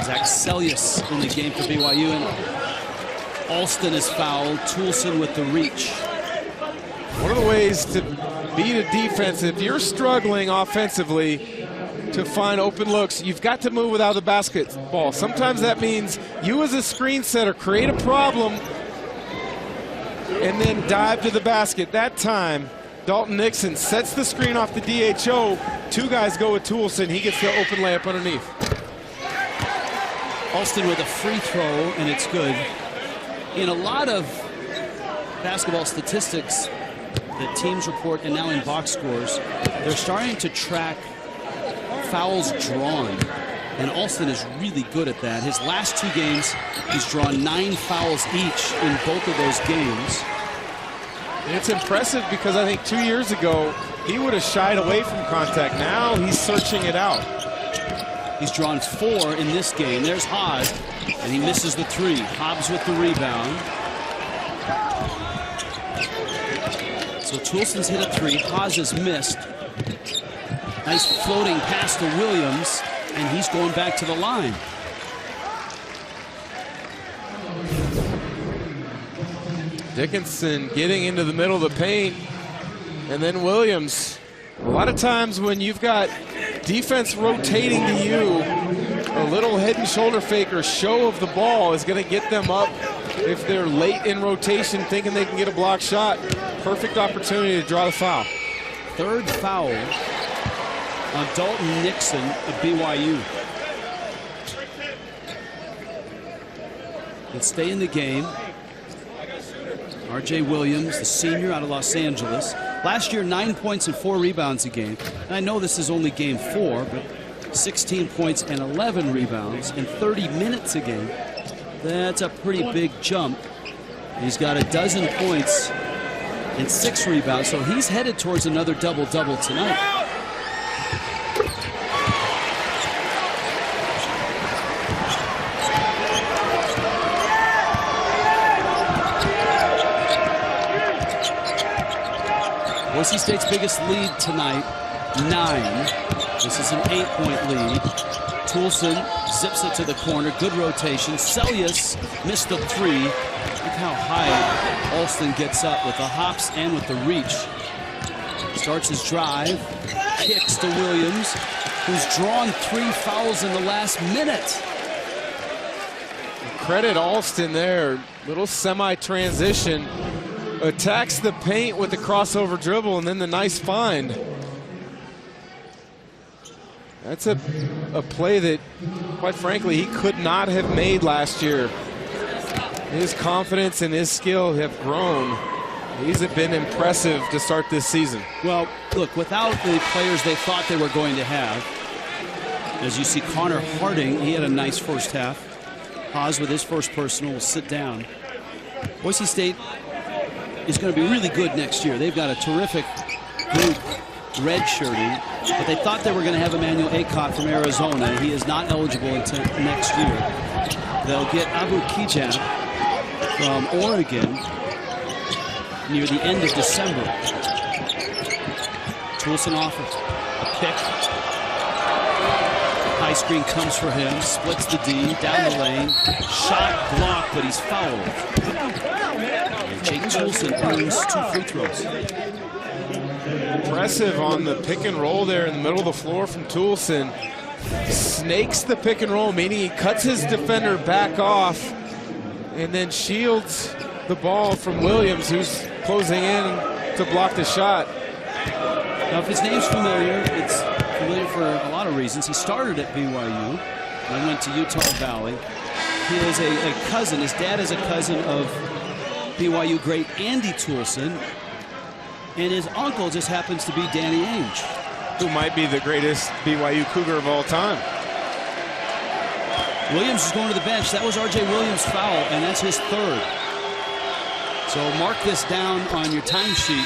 Zach Sellius in the game for BYU, and Alston is fouled. Toolson with the reach. One of the ways to beat a defense, if you're struggling offensively to find open looks, you've got to move without the basketball. Sometimes that means you as a screen setter create a problem and then dive to the basket. That time, Dalton Nixon sets the screen off the DHO. Two guys go with Toulson. He gets the open layup underneath. Alston with a free throw, and it's good. In a lot of basketball statistics that teams report and now in box scores, they're starting to track fouls drawn. And Alston is really good at that. His last 2 games, he's drawn 9 fouls each in both of those games. And it's impressive because I think 2 years ago, he would have shied away from contact. Now he's searching it out. He's drawn 4 in this game. There's Haas, and he misses the 3. Hobbs with the rebound. So Toulson's hit a 3. Haas has missed. Nice floating pass to Williams, and he's going back to the line. Dickinson getting into the middle of the paint, and then Williams. A lot of times when you've got defense rotating to you, a little head and shoulder fake or show of the ball is going to get them up if they're late in rotation thinking they can get a block shot. Perfect opportunity to draw the foul. 3rd foul on Dalton Nixon of BYU. And stay in the game. R.J. Williams, the senior out of Los Angeles. Last year, 9 points and 4 rebounds a game. And I know this is only game 4, but 16 points and 11 rebounds in 30 minutes a game. That's a pretty big jump. He's got 12 points and 6 rebounds, so he's headed towards another double-double tonight. Boise State's biggest lead tonight, 9. This is an 8-point lead. Toulson zips it to the corner. Good rotation. Sellius missed the 3. Look how high Alston gets up with the hops and with the reach. Starts his drive. Kicks to Williams, who's drawn 3 fouls in the last minute. Credit Alston there. Little semi-transition. Attacks the paint with the crossover dribble and then the nice find. That's a play that, quite frankly, he could not have made last year. His confidence and his skill have grown. He's been impressive to start this season. Well, look, without the players they thought they were going to have, as you see Connor Harding, he had a nice first half. Haas with his first personal will sit down. Boise State is going to be really good next year. They've got a terrific group redshirting, but they thought they were going to have Emmanuel Aycott from Arizona. He is not eligible until next year. They'll get Abu Kijab from Oregon near the end of December. Toulson off a pick. High screen comes for him, splits the D, down the lane. Shot blocked, but he's fouled. And Jake Toulson earns 2 free throws. Impressive on the pick and roll there in the middle of the floor from Toulson. Snakes the pick and roll, meaning he cuts his defender back off and then shields the ball from Williams, who's closing in to block the shot. Now, if his name's familiar, it's familiar for a lot of reasons. He started at BYU, then went to Utah Valley. He is a cousin. His dad is a cousin of BYU great Andy Toulson, and his uncle just happens to be Danny Ainge, who might be the greatest BYU Cougar of all time. Williams is going to the bench. That was R.J. Williams' foul, and that's his 3rd. So mark this down on your timesheet.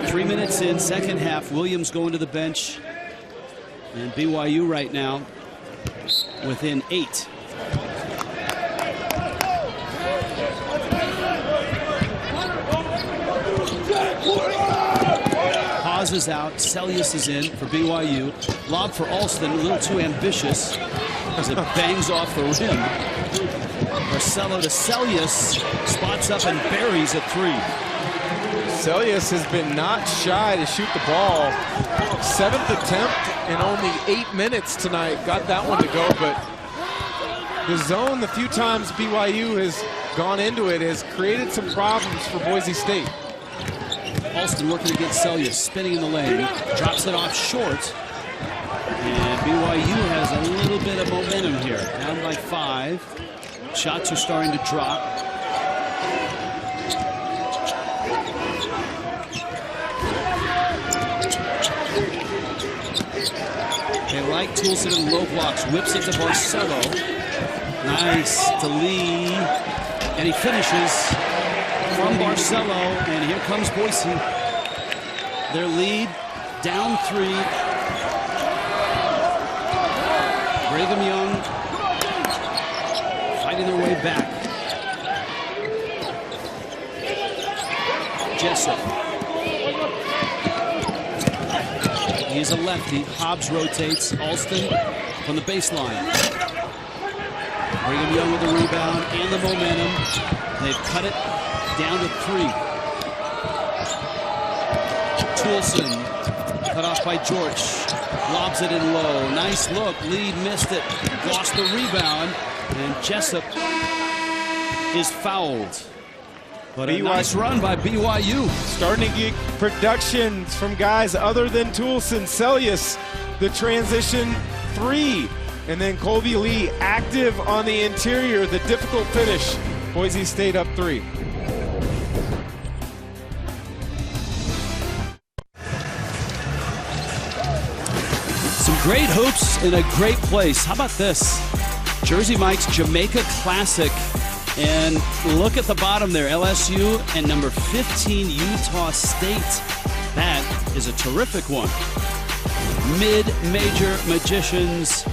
3 minutes in, second half. Williams going to the bench, and BYU right now within 8. Haas is out. Sellius is in for BYU. Lob for Alston, a little too ambitious as it bangs off the rim. Marcelo to Sellius, spots up and buries a 3. Sellius has been not shy to shoot the ball. 7th attempt in only 8 minutes tonight. Got that one to go, but the zone, the few times BYU has gone into it has created some problems for Boise State. Alston working against Sellius, spinning in the lane, drops it off short. And BYU has a little bit of momentum here. Down by 5. Shots are starting to drop. They like Toulson in low blocks. Whips it to Barcelo. Nice to Lee. And he finishes from Barcelo. And here comes Boise. Their lead down 3. Brigham Young fighting their way back. Jessup. He's a lefty. Hobbs rotates. Alston from the baseline. Brigham Young with the rebound and the momentum. They've cut it down to 3. Toulson cut off by George. Lobs it in low. Nice look. Lead missed it. Lost the rebound. And Jessup is fouled. But a nice run by BYU. Starting to get production from guys other than Toulson. Sellius, the transition 3. And then Colby Lee active on the interior. The difficult finish. Boise State up 3. Some great hoops in a great place. How about this? Jersey Mike's Jamaica Classic. And look at the bottom there, LSU and number 15, Utah State. That is a terrific one. Mid-major magicians.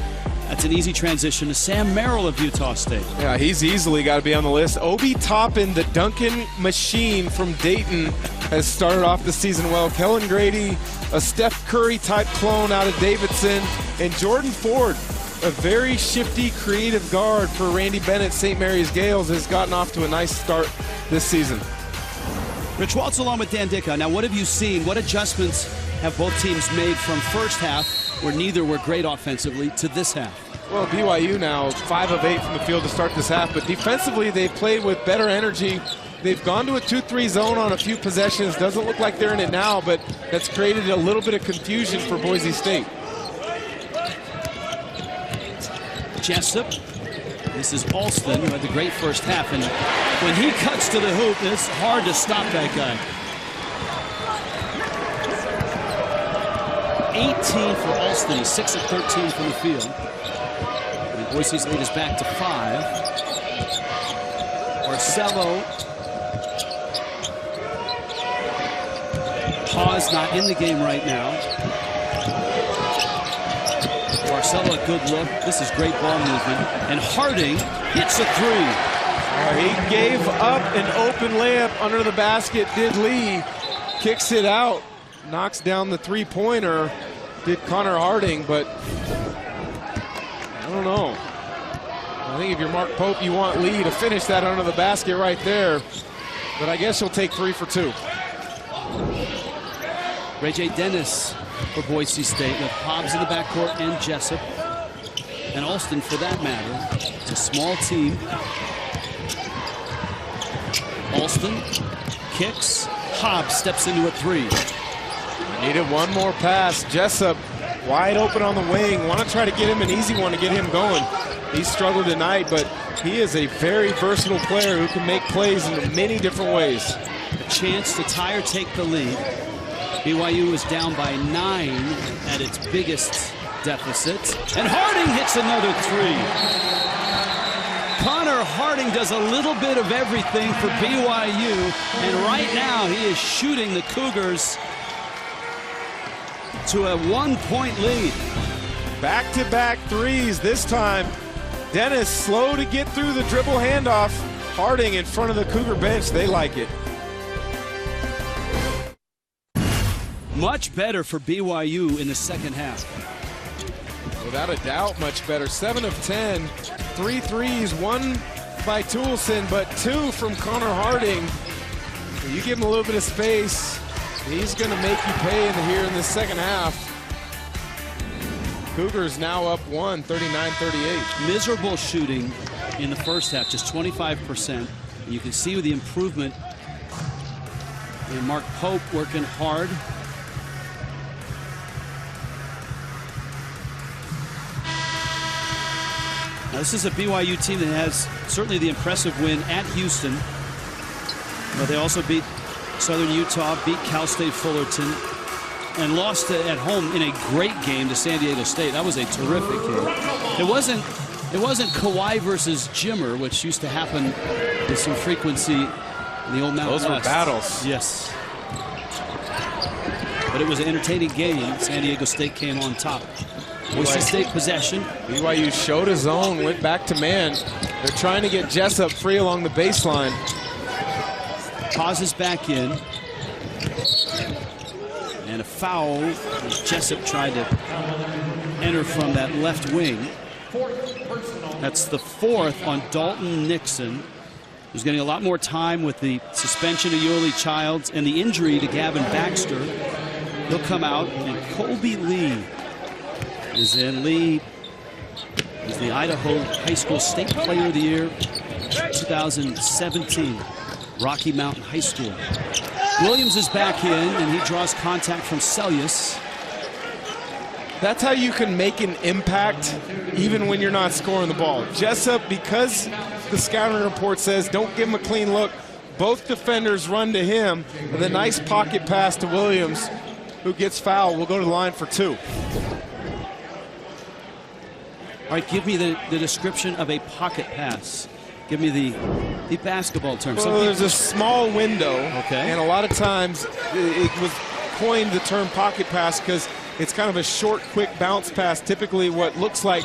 That's an easy transition to Sam Merrill of Utah State. Yeah, he's easily got to be on the list. Obi Toppin, the Duncan machine from Dayton, has started off the season well. Kellen Grady, a Steph Curry-type clone out of Davidson. And Jordan Ford, a very shifty, creative guard for Randy Bennett. St. Mary's Gales has gotten off to a nice start this season. Rich Waltz along with Dan Dicka. Now, what have you seen? What adjustments have both teams made from first half, where neither were great offensively, to this half? Well, BYU now 5 of 8 from the field to start this half, but defensively they've played with better energy. They've gone to a 2-3 zone on a few possessions. Doesn't look like they're in it now, but that's created a little bit of confusion for Boise State. Jessup. This is Alston, who had the great first half, and when he cuts to the hoop, it's hard to stop that guy. 18 for Alston. He's 6 of 13 from the field. And Boise's lead is back to 5. Barcelo. Pause not in the game right now. Barcelo, a good look. This is great ball movement. And Harding hits a 3. He gave up an open layup under the basket, did Lee. Kicks it out. Knocks down the 3-pointer. Did Connor Harding, but I don't know. I think if you're Mark Pope, you want Lee to finish that under the basket right there. But I guess he'll take 3 for 2. Ray J. Dennis for Boise State with Hobbs in the backcourt and Jessup. And Alston, for that matter. It's a small team. Alston kicks. Hobbs steps into a 3. Needed one more pass. Jessup wide open on the wing. Want to try to get him an easy one to get him going. He struggled tonight, but he is a very versatile player who can make plays in many different ways. A chance to tie or take the lead. BYU is down by 9 at its biggest deficit. And Harding hits another 3. Connor Harding does a little bit of everything for BYU. And right now he is shooting the Cougars to a 1-point lead. Back-to-back threes this time. Dennis slow to get through the dribble handoff. Harding in front of the Cougar bench. They like it. Much better for BYU in the second half. Without a doubt, much better. 7 of 10. 3 threes, 1 by Toulson, but 2 from Connor Harding. You give him a little bit of space, he's going to make you pay here in the second half. Cougars now up 1, 39-38. Miserable shooting in the first half, just 25%. You can see the improvement. And Mark Pope working hard. Now, this is a BYU team that has certainly the impressive win at Houston. But they also beat Southern Utah, beat Cal State Fullerton, and lost at home in a great game to San Diego State. That was a terrific game. It wasn't Kawhi versus Jimmer, which used to happen with some frequency in the old Mountain West. Those were battles. Yes. But it was an entertaining game. San Diego State came on top. Boise State possession. BYU showed his own, went back to man. They're trying to get Jessup free along the baseline. Pauses back in. And a foul. Jessup tried to enter from that left wing. That's the 4th on Dalton Nixon, who's getting a lot more time with the suspension of Yuli Childs and the injury to Gavin Baxter. He'll come out, and Colby Lee is in. Lee is the Idaho High School State Player of the Year 2017, Rocky Mountain High School. Williams is back in, and he draws contact from Celius. That's how you can make an impact even when you're not scoring the ball. Jessup, because the scouting report says don't give him a clean look, both defenders run to him, and the nice pocket pass to Williams, who gets fouled, will go to the line for 2. All right, give me the description of a pocket pass. Give me the basketball term. Well, there's a small window, okay, and a lot of times it was coined the term pocket pass because it's kind of a short, quick bounce pass, typically what looks like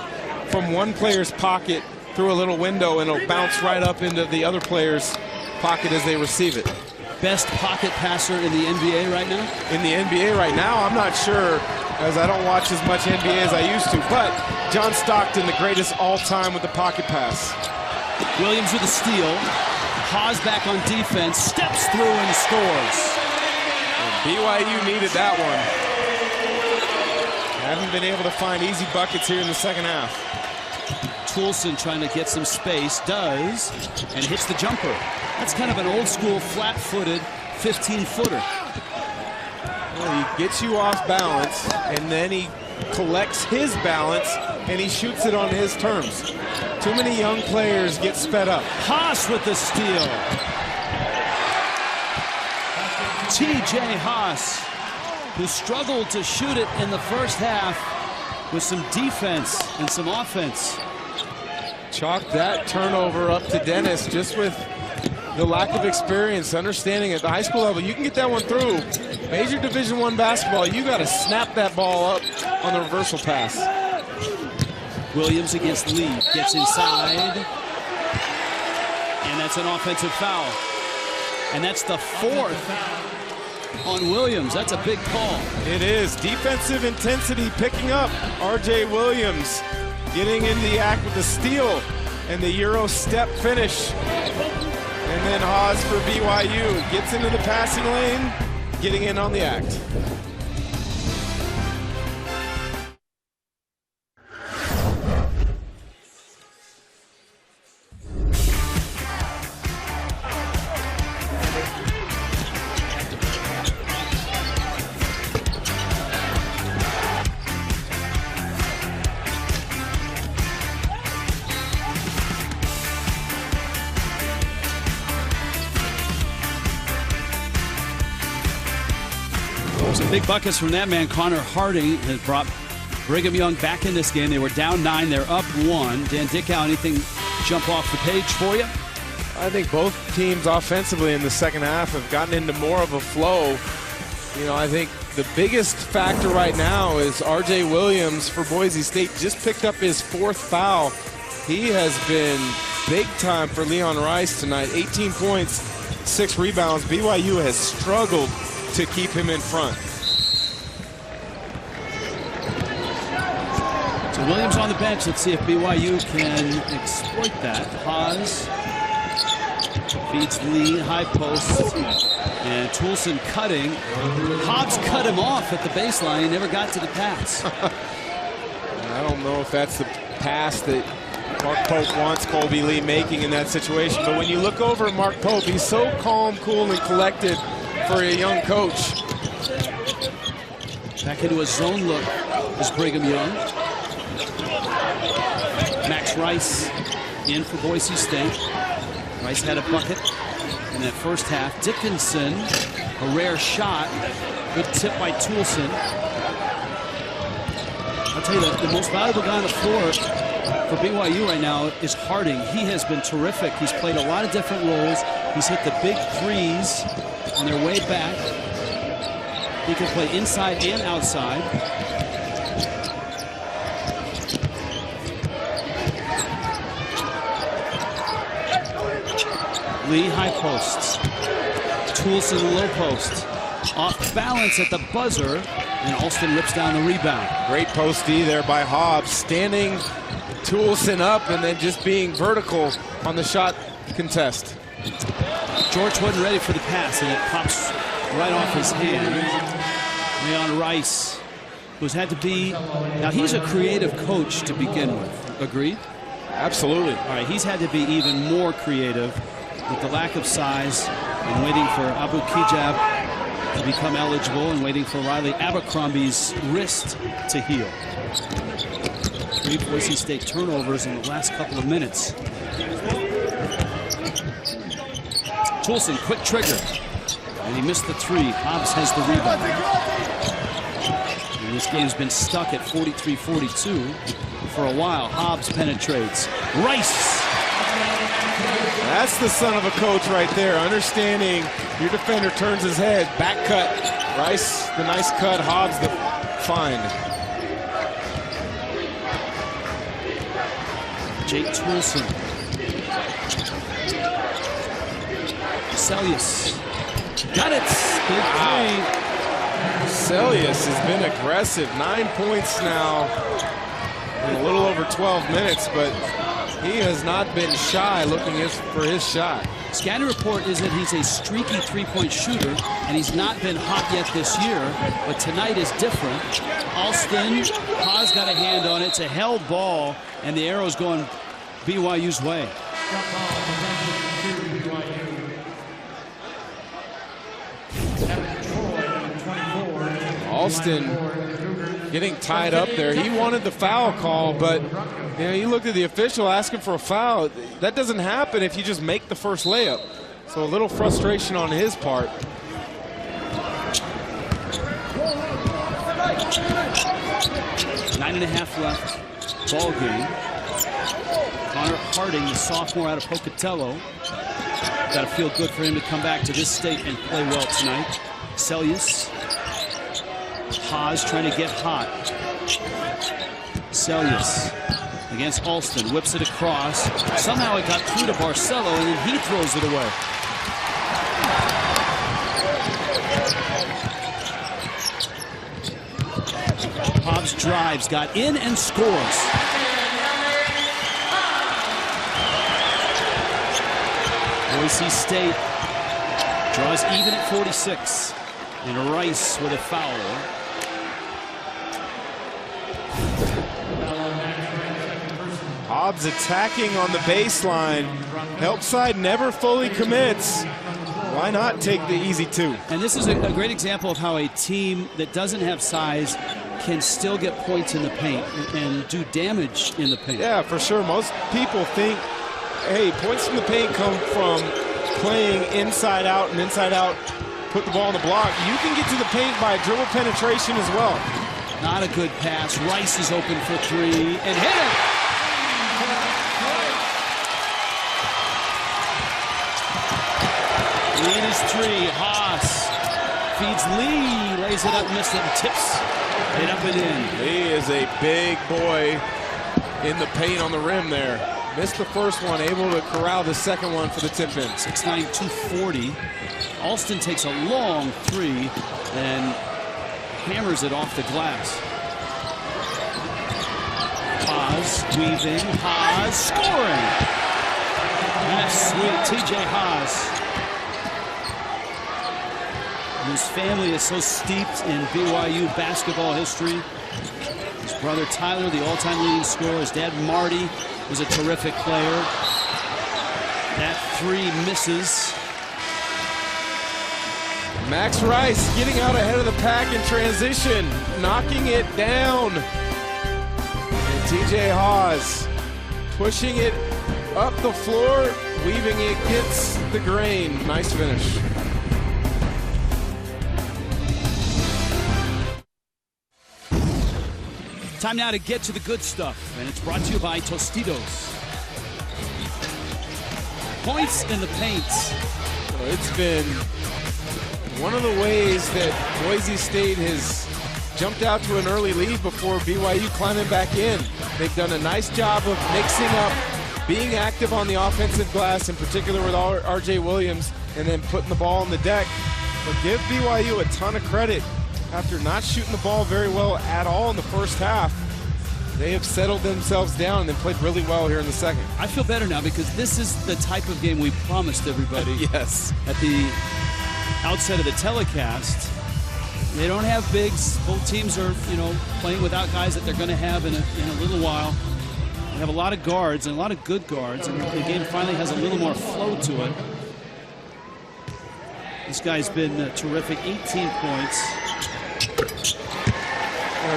from one player's pocket through a little window, and it'll bounce right up into the other player's pocket as they receive it. Best pocket passer in the NBA right now? In the NBA right now, I'm not sure, as I don't watch as much NBA as I used to, but John Stockton, the greatest all-time with the pocket pass. Williams with a steal. Haas back on defense, steps through and scores. And BYU needed that one. Haven't been able to find easy buckets here in the second half. Toulson trying to get some space, does, and hits the jumper. That's kind of an old school flat-footed 15-footer. Well, he gets you off balance, and then he collects his balance, and he shoots it on his terms. Too many young players get sped up. Haas with the steal. T.J. Haas, who struggled to shoot it in the first half with some defense and some offense. Chalk that turnover up to Dennis just with the lack of experience, understanding at the high school level, you can get that one through. Major Division I basketball, you got to snap that ball up on the reversal pass. Williams against Lee, gets inside, and that's an offensive foul. And that's the 4th on Williams. That's a big call. It is. Defensive intensity picking up. R.J. Williams getting in the act with the steal and the Euro step finish. And then Haas for BYU gets into the passing lane, getting in on the act. Some big buckets from that man. Connor Harding has brought Brigham Young back in this game. They were down 9, they're up 1. Dan Dickow, anything jump off the page for you? I think both teams offensively in the second half have gotten into more of a flow. You know, I think the biggest factor right now is R.J. Williams for Boise State just picked up his 4th foul. He has been big time for Leon Rice tonight. 18 points, 6 rebounds. BYU has struggled to keep him in front. So Williams on the bench. Let's see if BYU can exploit that. Haas feeds Lee, high post, and Toulson cutting. Hobbs cut him off at the baseline. He never got to the pass. I don't know if that's the pass that Mark Pope wants Colby Lee making in that situation. But when you look over at Mark Pope, he's so calm, cool, and collected for a young coach. Back into a zone look is Brigham Young. Max Rice in for Boise State. Rice had a bucket in that first half. Dickinson, a rare shot. Good tip by Toulson. I'll tell you, the most valuable guy on the floor for BYU right now is Harding. He has been terrific. He's played a lot of different roles. He's hit the big threes on their way back. He can play inside and outside. Lee high posts. Toulson low post. Off balance at the buzzer, and Alston rips down the rebound. Great post D there by Hobbs, standing Toulson up and then just being vertical on the shot contest. George wasn't ready for the pass, and it pops right off his hand. Leon Rice, who's had to be, now he's a creative coach to begin with. Agreed? Absolutely. All right, he's had to be even more creative with the lack of size and waiting for Abu Kijab to become eligible and waiting for Riley Abercrombie's wrist to heal. 3 Boise State turnovers in the last couple of minutes. Toulson, quick trigger. And he missed the 3. Hobbs has the rebound. And this game's been stuck at 43-42 for a while. Hobbs penetrates. Rice! That's the son of a coach right there, understanding your defender turns his head, back cut. Rice, the nice cut, Hobbs, the find. Jake Toulson. Celius. Got it! Big three. Celius has been aggressive. 9 points now in a little over 12 minutes, but he has not been shy looking for his shot. Scouting report is that he's a streaky three-point shooter, and he's not been hot yet this year, but tonight is different. Alston, Haas got a hand on it. It's a held ball, and the arrow's going BYU's way. Alston getting tied up there. He wanted the foul call, but you know, you looked at the official asking for a foul. That doesn't happen if you just make the first layup. So a little frustration on his part. Nine and a half left. Ball game. Connor Harding, the sophomore out of Pocatello. Got to feel good for him to come back to this state and play well tonight. Celius. Haas trying to get hot. Celius against Alston, whips it across. Somehow it got through to Barcelo, and then he throws it away. Hobbs drives, got in and scores. Boise State draws even at 46. And Rice with a foul. Hobbs attacking on the baseline. Help side never fully commits. Why not take the easy 2? And this is a great example of how a team that doesn't have size can still get points in the paint and do damage in the paint. Yeah, for sure. Most people think, hey, points in the paint come from playing inside out and inside out. Put the ball on the block. You can get to the paint by dribble penetration as well. Not a good pass. Rice is open for 3 and hit it. Lead is 3. Haas feeds Lee, lays it up, missed it, and tips it up and in. Lee is a big boy in the paint on the rim there. Missed the first one, able to corral the second one for the tip in. 6'9", 240. Alston takes a long 3 and hammers it off the glass. Haas weaving, Haas scoring. That's sweet, TJ Haas, whose family is so steeped in BYU basketball history. His brother Tyler, the all-time leading scorer. His dad Marty was a terrific player. That three misses. Max Rice getting out ahead of the pack in transition, knocking it down. And TJ Haws pushing it up the floor, weaving it, gets the grain. Nice finish. Time now to get to the good stuff, and it's brought to you by Tostitos. Points in the paint. Well, it's been one of the ways that Boise State has jumped out to an early lead before BYU climbing back in. They've done a nice job of mixing up, being active on the offensive glass, in particular with R.J. Williams, and then putting the ball on the deck. But give BYU a ton of credit. After not shooting the ball very well at all in the first half, they have settled themselves down and then played really well here in the second. I feel better now because this is the type of game we promised everybody. Yes. At the outset of the telecast. They don't have bigs. Both teams are, playing without guys that they're going to have in a little while. They have a lot of guards and a lot of good guards, and the game finally has a little more flow to it. This guy's been terrific. 18 points.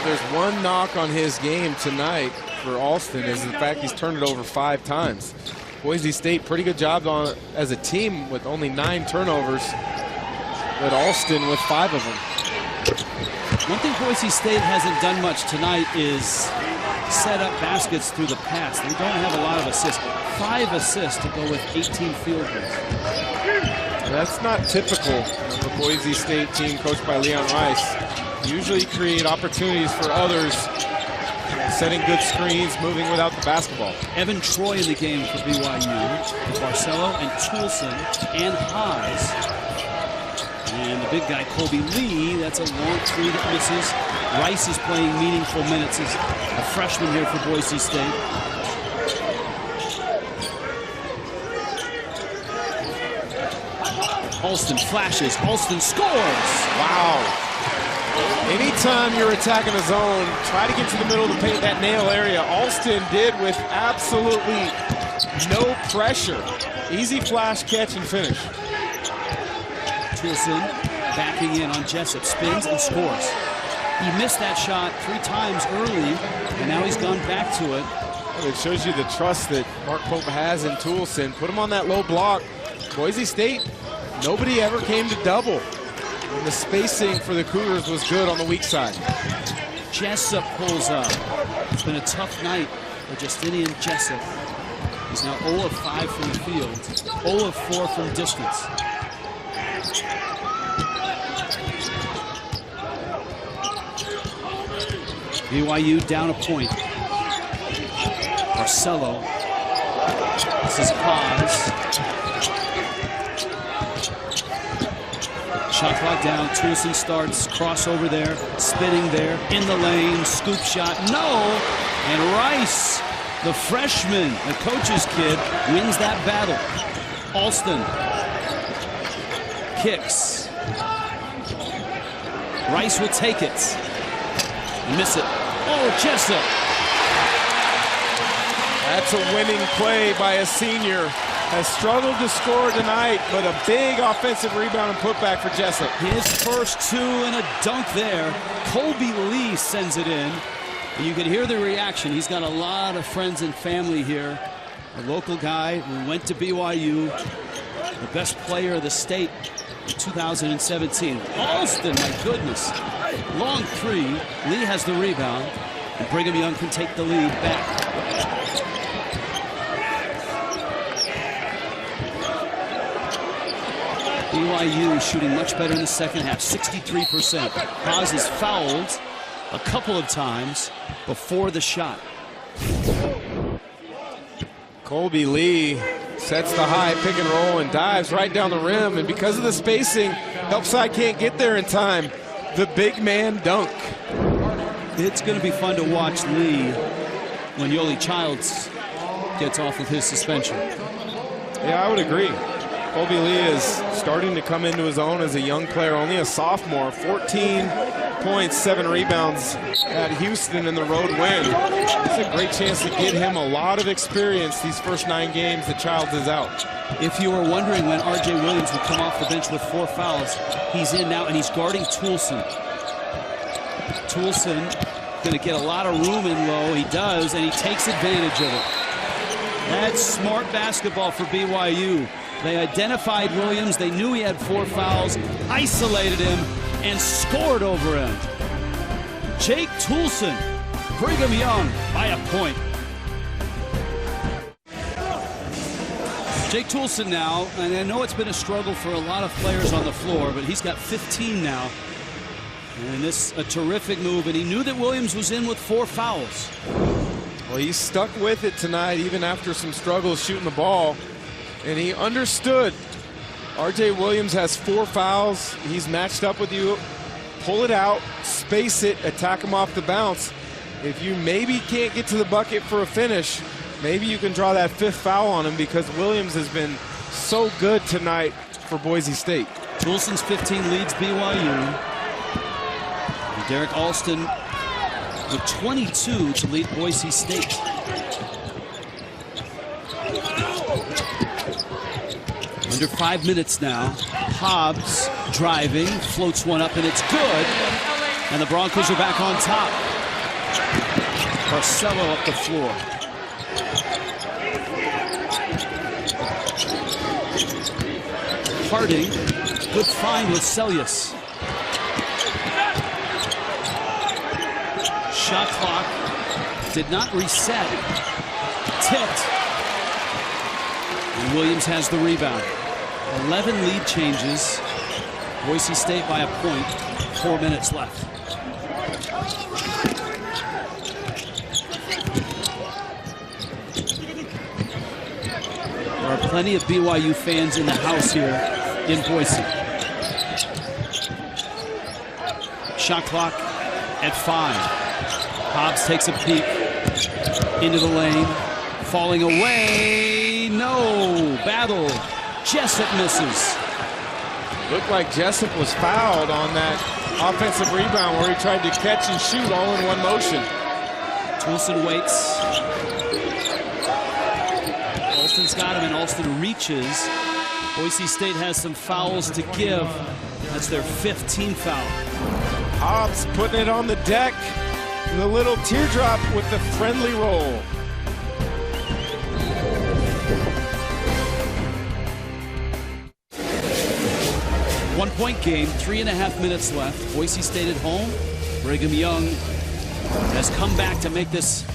There's one knock on his game tonight for Alston is the fact he's turned it over 5 times. Boise State, pretty good job on as a team with only 9 turnovers, but Alston with 5 of them. One thing Boise State hasn't done much tonight is set up baskets through the pass. They don't have a lot of assists. 5 assists to go with 18 field goals. That's not typical of a Boise State team coached by Leon Rice. Usually create opportunities for others, setting good screens, moving without the basketball. Evan Troy in the game for BYU, with Barcelo and Toulson and Haas. And the big guy, Colby Lee, that's a long three that misses. Rice is playing meaningful minutes as a freshman here for Boise State. Alston flashes, Alston scores! Wow. Anytime you're attacking a zone, try to get to the middle of the paint, that nail area. Alston did with absolutely no pressure. Easy flash, catch, and finish. Toulson backing in on Jessup, spins and scores. He missed that shot 3 times early, and now he's gone back to it. Well, it shows you the trust that Mark Pope has in Toulson. Put him on that low block. Boise State, nobody ever came to double. And the spacing for the Cougars was good on the weak side. Jessup pulls up. It's been a tough night for Justinian Jessup. He's now 0 of 5 from the field, 0 of 4 from distance. BYU down a point. Barcelo. This is Paz. Shot clock down. Toulson starts. Crossover there. Spinning there. In the lane. Scoop shot. No. And Rice, the freshman, the coach's kid, wins that battle. Alston kicks. Rice will take it. Miss it. Oh, Jessup. That's a winning play by a senior. Has struggled to score tonight, but a big offensive rebound and putback for Jessup. His first 2 and a dunk there. Colby Lee sends it in. And you can hear the reaction. He's got a lot of friends and family here. A local guy who went to BYU, the best player of the state in 2017. Alston, my goodness. Long 3. Lee has the rebound. And Brigham Young can take the lead back. BYU shooting much better in the second half, 63%. Haas is fouled a couple of times before the shot. Colby Lee sets the high pick and roll and dives right down the rim. And because of the spacing, help side can't get there in time. The big man dunk. It's going to be fun to watch Lee when Yoli Childs gets off of his suspension. Yeah, I would agree. Colby Lee is starting to come into his own as a young player, only a sophomore. 14 points, 7 rebounds at Houston in the road win. It's a great chance to get him a lot of experience these first 9 games that Childs is out. If you were wondering when R.J. Williams would come off the bench with 4 fouls, he's in now, and he's guarding Toulson. Toulson going to get a lot of room in low. He does, and he takes advantage of it. That's smart basketball for BYU. They identified Williams. They knew he had 4 fouls, isolated him, and scored over him. Jake Toulson, Brigham Young by a point. Jake Toulson now, and I know it's been a struggle for a lot of players on the floor, but he's got 15 now. And this a terrific move, and he knew that Williams was in with 4 fouls. Well, he stuck with it tonight, even after some struggles shooting the ball. And he understood R.J. Williams has 4 fouls. He's matched up with you. Pull it out, space it, attack him off the bounce. If you maybe can't get to the bucket for a finish, maybe you can draw that 5th foul on him, because Williams has been so good tonight for Boise State. Toulson's 15 leads BYU. And Derrick Alston with 22 to lead Boise State. Under 5 minutes now. Hobbs driving, floats one up, and it's good. And the Broncos are back on top. Barcelo up the floor. Harding, good find with Celius. Shot clock did not reset. Tipped. And Williams has the rebound. 11 lead changes. Boise State by a point. 4 minutes left. There are plenty of BYU fans in the house here in Boise. Shot clock at 5. Hobbs takes a peek into the lane. Falling away. No. Battle. Jessup misses. Looked like Jessup was fouled on that offensive rebound where he tried to catch and shoot all in one motion. Toulson waits. Alston's got him, and Alston reaches. Boise State has some fouls to give. That's their 15th foul. Hobbs putting it on the deck. The little teardrop with the friendly roll. One-point game, 3.5 minutes left. Boise State at home. Brigham Young has come back to make this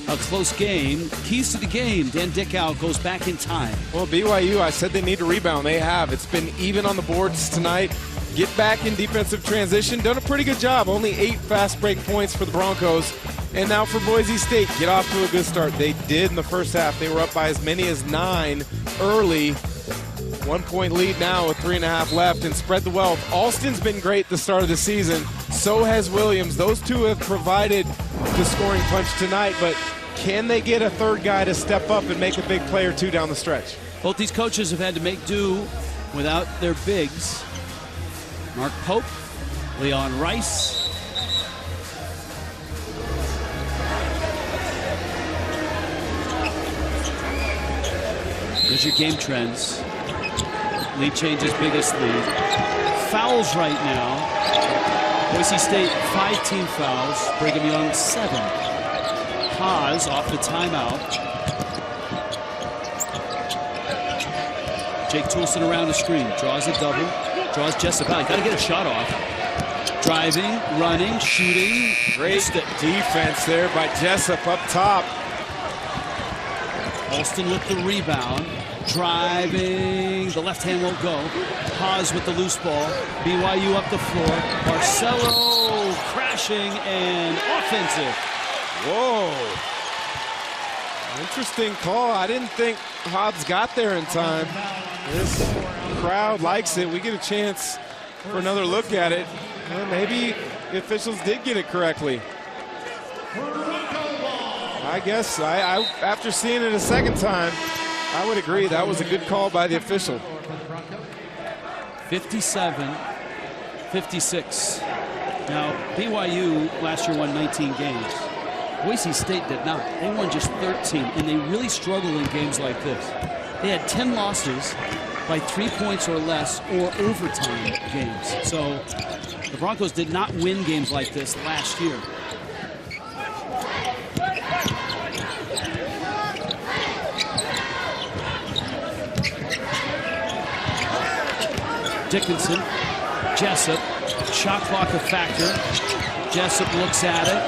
a close game. Keys to the game. Dan Dickow goes back in time. Well, BYU, I said they need a rebound. They have. It's been even on the boards tonight. Get back in defensive transition. Done a pretty good job. Only 8 fast break points for the Broncos. And now for Boise State, get off to a good start. They did in the first half. They were up by as many as 9 early. 1-point lead now with 3.5 left, and spread the wealth. Alston's been great the start of the season. So has Williams. Those two have provided the scoring punch tonight, but can they get a third guy to step up and make a big play or two down the stretch? Both these coaches have had to make do without their bigs. Mark Pope, Leon Rice. There's your game trends. Lead changes, biggest lead. Fouls right now. Boise State 5 team fouls. Brigham Young 7. Haas off the timeout. Jake Toulson around the screen. Draws a double. Draws Jessup out. Got to get a shot off. Driving, running, shooting. Great defense there by Jessup up top. Alston with the rebound. Driving. The left hand won't go. Haas with the loose ball. BYU up the floor. Barcelo crashing and offensive. Whoa. Interesting call. I didn't think Hobbs got there in time. This crowd likes it. We get a chance for another look at it. Well, maybe the officials did get it correctly. I guess after seeing it a second time, I would agree that was a good call by the official. 57-56. Now, BYU last year won 19 games. Boise State did not. They won just 13, and they really struggle in games like this. They had 10 losses by 3 points or less or overtime games. So the Broncos did not win games like this last year. Dickinson, Jessup, shot clock a factor. Jessup looks at it.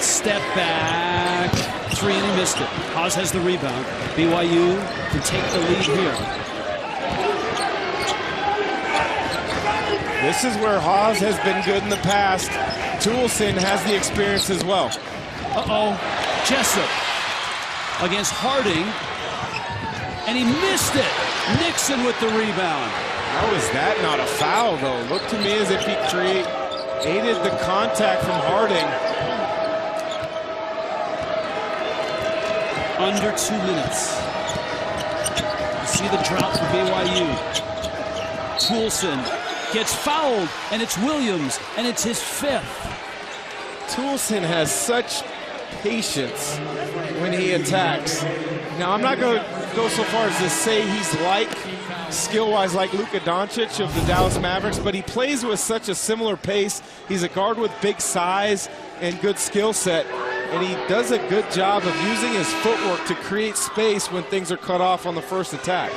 Step back. Three, and he missed it. Haas has the rebound. BYU can take the lead here. This is where Haas has been good in the past. Toulson has the experience as well. Uh-oh. Jessup against Harding. And he missed it. Nixon with the rebound. How is that not a foul, though? Looked to me as if he aided the contact from Harding. Under 2 minutes. You see the drop for BYU. Toulson gets fouled, and it's Williams, and it's his 5th. Toulson has such patience when he attacks. Now, I'm not going to go so far as to say he's skill-wise like Luka Doncic of the Dallas Mavericks, but he plays with such a similar pace. He's a guard with big size and good skill set, and he does a good job of using his footwork to create space when things are cut off on the first attack.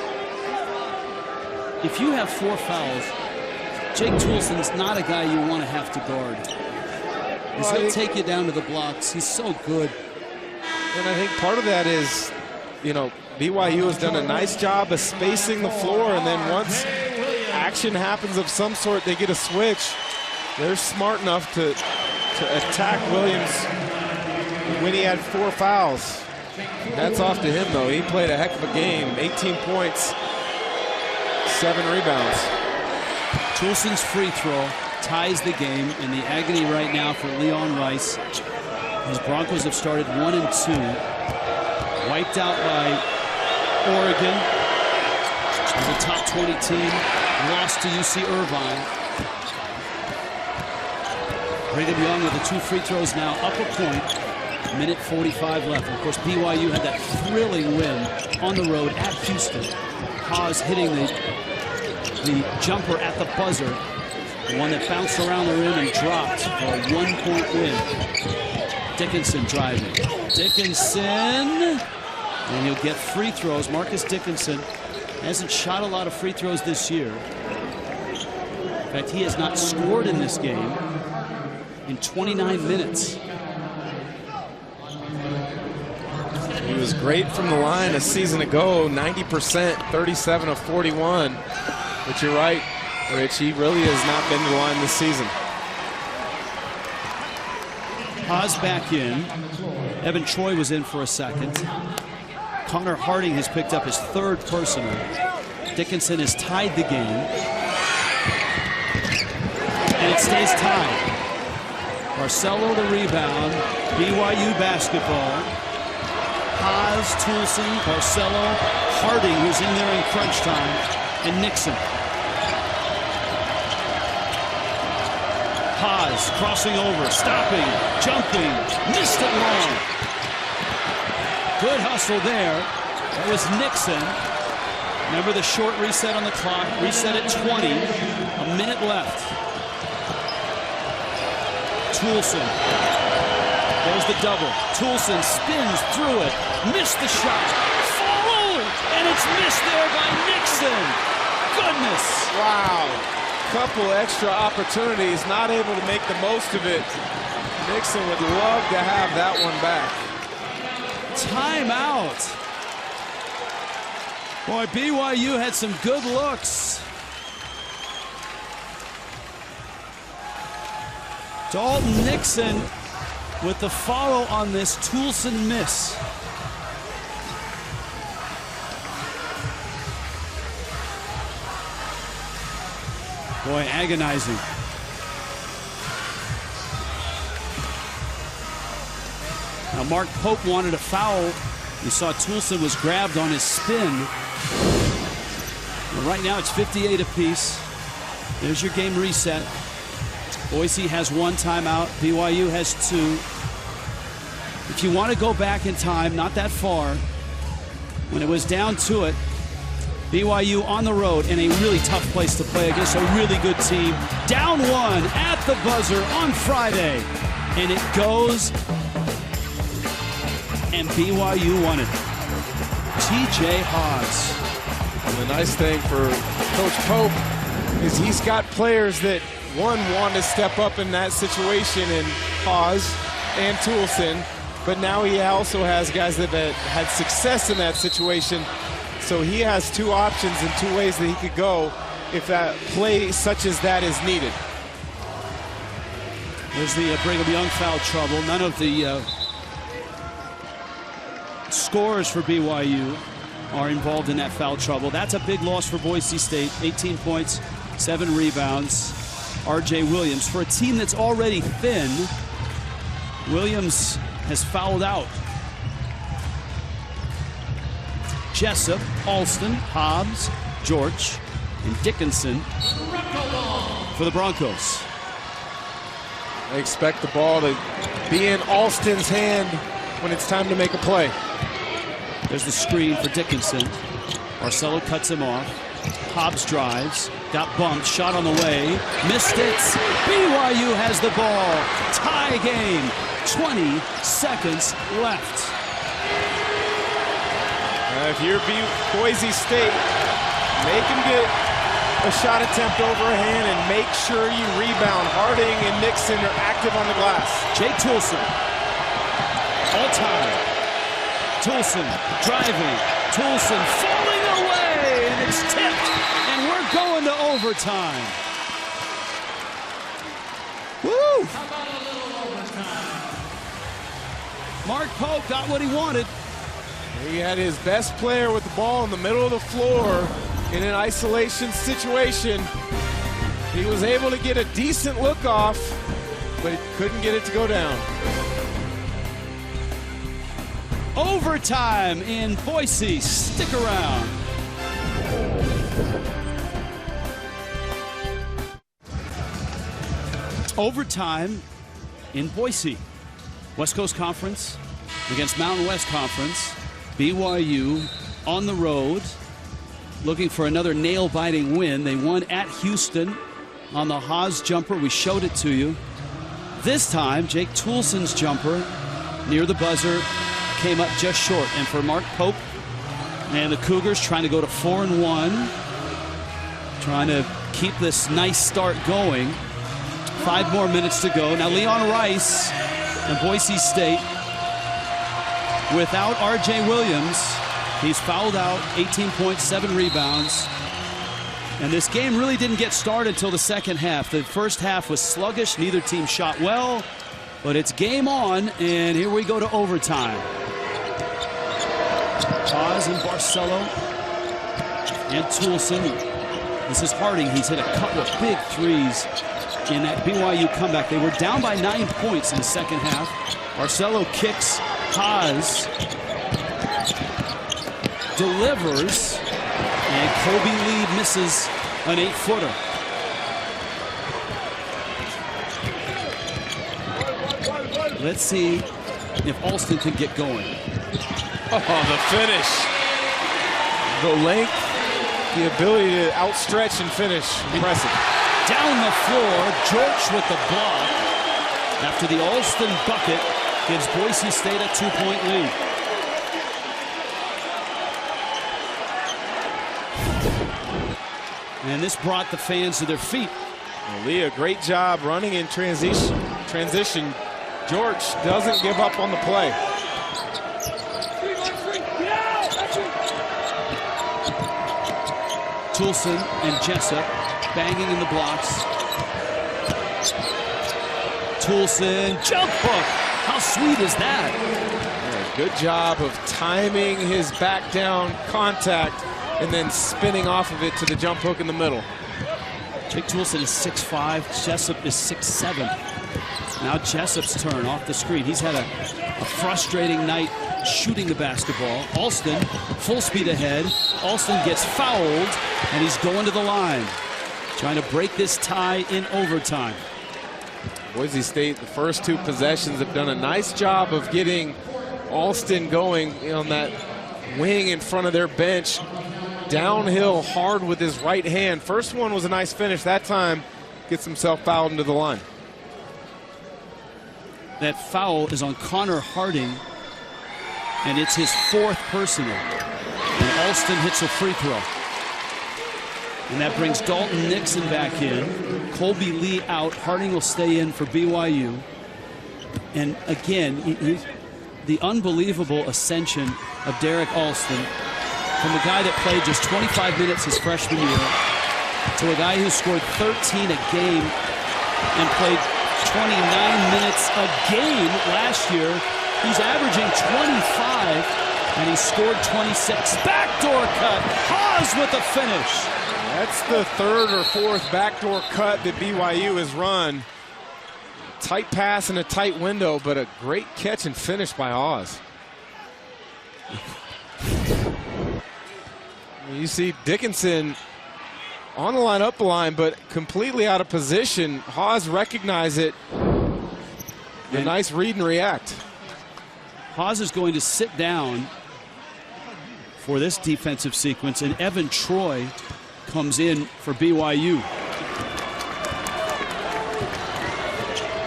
If you have 4 fouls, Jake Toulson's not a guy you want to have to guard. He'll take you down to the blocks. He's so good. And I think part of that is, BYU has done a nice job of spacing the floor, and then once action happens of some sort, they get a switch. They're smart enough to attack Williams when he had 4 fouls. Hats off to him, though. He played a heck of a game. 18 points, 7 rebounds. Toulson's free throw ties the game, and the agony right now for Leon Rice. His Broncos have started 1-2. Wiped out by Oregon. As a top 20 team. Lost to UC Irvine. Brigham Young with the 2 free throws now up a point. Minute 45 left. Of course, BYU had that thrilling win on the road at Houston. Haas hitting the jumper at the buzzer. The one that bounced around the rim and dropped for a 1-point win. Dickinson driving. Dickinson. And he'll get free throws. Marcus Dickinson hasn't shot a lot of free throws this year. In fact, he has not scored in this game in 29 minutes. He was great from the line a season ago, 90%, 37 of 41. But you're right, Rich, he really has not been to the line this season. Haas back in. Evan Troy was in for a second. Connor Harding has picked up his 3rd personal. Dickinson has tied the game. And it stays tied. Barcelo the rebound. BYU basketball. Haas, Toulson, Barcelo, Harding, who's in there in crunch time, and Nixon. Haas crossing over, stopping, jumping, missed it long. Good hustle there. That was Nixon. Remember the short reset on the clock. Reset at 20. A minute left. Toulson. There's the double. Toulson spins through it. Missed the shot. Fouled! And it's missed there by Nixon. Goodness. Wow. Couple extra opportunities. Not able to make the most of it. Nixon would love to have that one back. Timeout. Boy, BYU had some good looks. Dalton Nixon with the follow on this Toulson miss. Boy, agonizing. Now, Mark Pope wanted a foul. You saw Toulson was grabbed on his spin. Well, right now, it's 58 apiece. There's your game reset. Boise has 1 timeout. BYU has 2. If you want to go back in time, not that far, when it was down to it, BYU on the road in a really tough place to play against a really good team. Down 1 at the buzzer on Friday. And it goes, and BYU won it. TJ Haws. And the nice thing for Coach Pope is he's got players that, one, want to step up in that situation in Haws and Toulson, but now he also has guys that had success in that situation. So he has 2 options and 2 ways that he could go if that play such as that is needed. There's the Brigham Young foul trouble. None of the scorers for BYU are involved in that foul trouble. That's a big loss for Boise State. 18 points, 7 rebounds. R.J. Williams, for a team that's already thin, Williams has fouled out. Jessup, Alston, Hobbs, George, and Dickinson for the Broncos. They expect the ball to be in Alston's hand when it's time to make a play. There's the screen for Dickinson. Marcelo cuts him off. Hobbs drives, got bumped, shot on the way, missed it. BYU has the ball. Tie game. 20 seconds left. If you're Boise State, make him get a shot attempt overhand and make sure you rebound. Harding and Nixon are active on the glass. Jake Toulson, all time. Toulson driving. Toulson falling away, and it's tipped, and we're going to overtime. Woo! How about a little overtime? Mark Pope got what he wanted. He had his best player with the ball in the middle of the floor in an isolation situation. He was able to get a decent look off, but he couldn't get it to go down. Overtime in Boise. Stick around. Overtime in Boise. West Coast Conference against Mountain West Conference. BYU on the road looking for another nail-biting win. They won at Houston on the Haws jumper. We showed it to you. This time, Jake Toulson's jumper near the buzzer came up just short. And for Mark Pope and the Cougars trying to go to 4-1, trying to keep this nice start going. 5 more minutes to go. Now Leon Rice and Boise State without R.J. Williams. He's fouled out, 18 points, 7 rebounds. And this game really didn't get started until the second half. The first half was sluggish. Neither team shot well. But it's game on, and here we go to overtime. Haws and Barcelo and Toulson. This is Harding. He's hit a couple of big threes in that BYU comeback. They were down by 9 points in the second half. Barcelo kicks. Haws delivers, and Kobe Lee misses an 8-footer. Let's see if Alston can get going. Oh, the finish. The length, the ability to outstretch and finish. Impressive. Down the floor, George with the block. After the Alston bucket, gives Boise State a 2-point lead. And this brought the fans to their feet. Well, Lee, a great job running in transition. George doesn't give up on the play. Toulson and Jessup banging in the blocks. Toulson, jump hook. How sweet is that? Yeah, good job of timing his back down contact and then spinning off of it to the jump hook in the middle. Jake Toulson is 6'5", Jessup is 6'7". Now Jessup's turn off the screen. He's had a frustrating night shooting the basketball. Alston, full speed ahead. Alston gets fouled, and he's going to the line, trying to break this tie in overtime. Boise State, the first 2 possessions, have done a nice job of getting Alston going on that wing in front of their bench. Downhill hard with his right hand. First one was a nice finish. That time gets himself fouled into the line. That foul is on Connor Harding, and it's his 4th personal. And Alston hits a free throw. And that brings Dalton Nixon back in. Colby Lee out. Harding will stay in for BYU. And again, the unbelievable ascension of Derrick Alston from a guy that played just 25 minutes his freshman year to a guy who scored 13 a game and played 29 minutes a game last year. He's averaging 25 and he scored 26. Backdoor cut. Haws with the finish. That's the 3rd or 4th backdoor cut that BYU has run. Tight pass in a tight window, but a great catch and finish by Haws. You see Dickinson on the line, up the line, but completely out of position. Haws recognized it. A nice read and react. Haws is going to sit down for this defensive sequence, and Evan Troy comes in for BYU.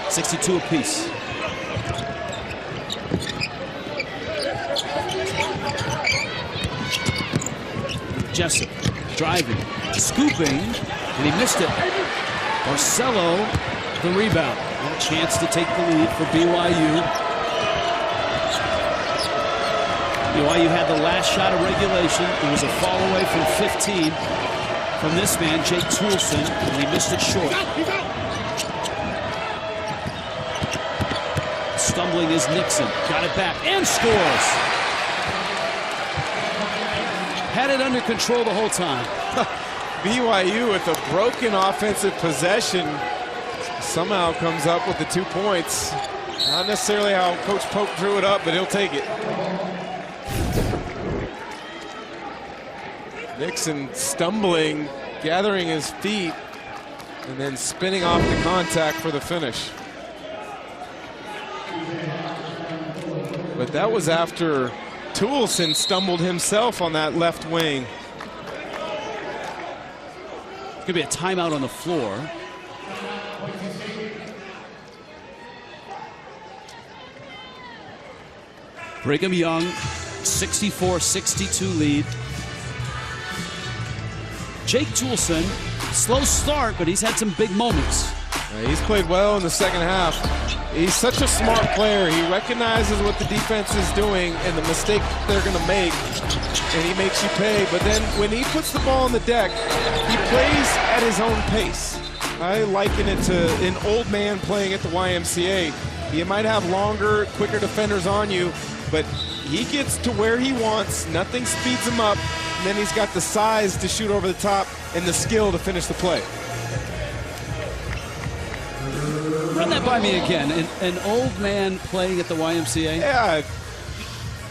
62 apiece. Jessup driving, scooping, and he missed it. Barcelo, the rebound. And a chance to take the lead for BYU. BYU had the last shot of regulation. It was a fall away from 15 from this man, Jake Toulson, and he missed it short. Stumbling is Nixon. Got it back and scores. Had it under control the whole time. BYU with a broken offensive possession somehow comes up with the 2 points. Not necessarily how Coach Pope drew it up, but he'll take it. Nixon stumbling, gathering his feet, and then spinning off the contact for the finish. But that was after Toulson stumbled himself on that left wing. It's going to be a timeout on the floor. Brigham Young, 64-62 lead. Jake Toulson, slow start, but he's had some big moments. He's played well in the second half. He's such a smart player. He recognizes what the defense is doing and the mistake they're going to make, and he makes you pay. But then when he puts the ball on the deck, he plays at his own pace. I liken it to an old man playing at the YMCA. You might have longer, quicker defenders on you, but he gets to where he wants. Nothing speeds him up. And then he's got the size to shoot over the top and the skill to finish the play. Run that by me again. An old man playing at the YMCA? Yeah.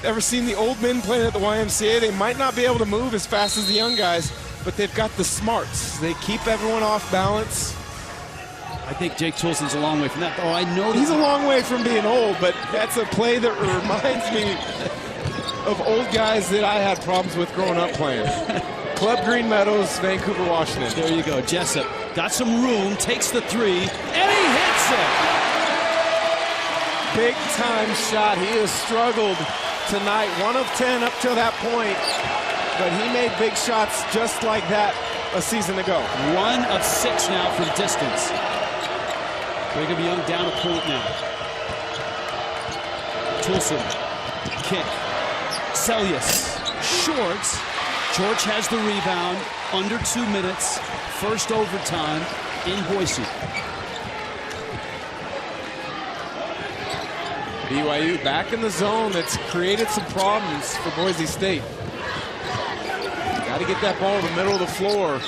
Ever seen the old men playing at the YMCA? They might not be able to move as fast as the young guys, but they've got the smarts. They keep everyone off balance. I think Jake Toulson's a long way from that. Oh, I know he's a long way from being old, but that's a play that reminds me of old guys that I had problems with growing up playing. Club Green Meadows, Vancouver, Washington. There you go. Jessup got some room, takes the 3, and he hits it. Big time shot. He has struggled tonight. 1 of 10 up till that point, but he made big shots just like that a season ago. 1 of 6 now from distance. Brigham Young down a point now. Toulson, kick. Celius, short. George has the rebound, under 2 minutes, first overtime in Boise. BYU back in the zone. That's created some problems for Boise State. Got to get that ball in the middle of the floor.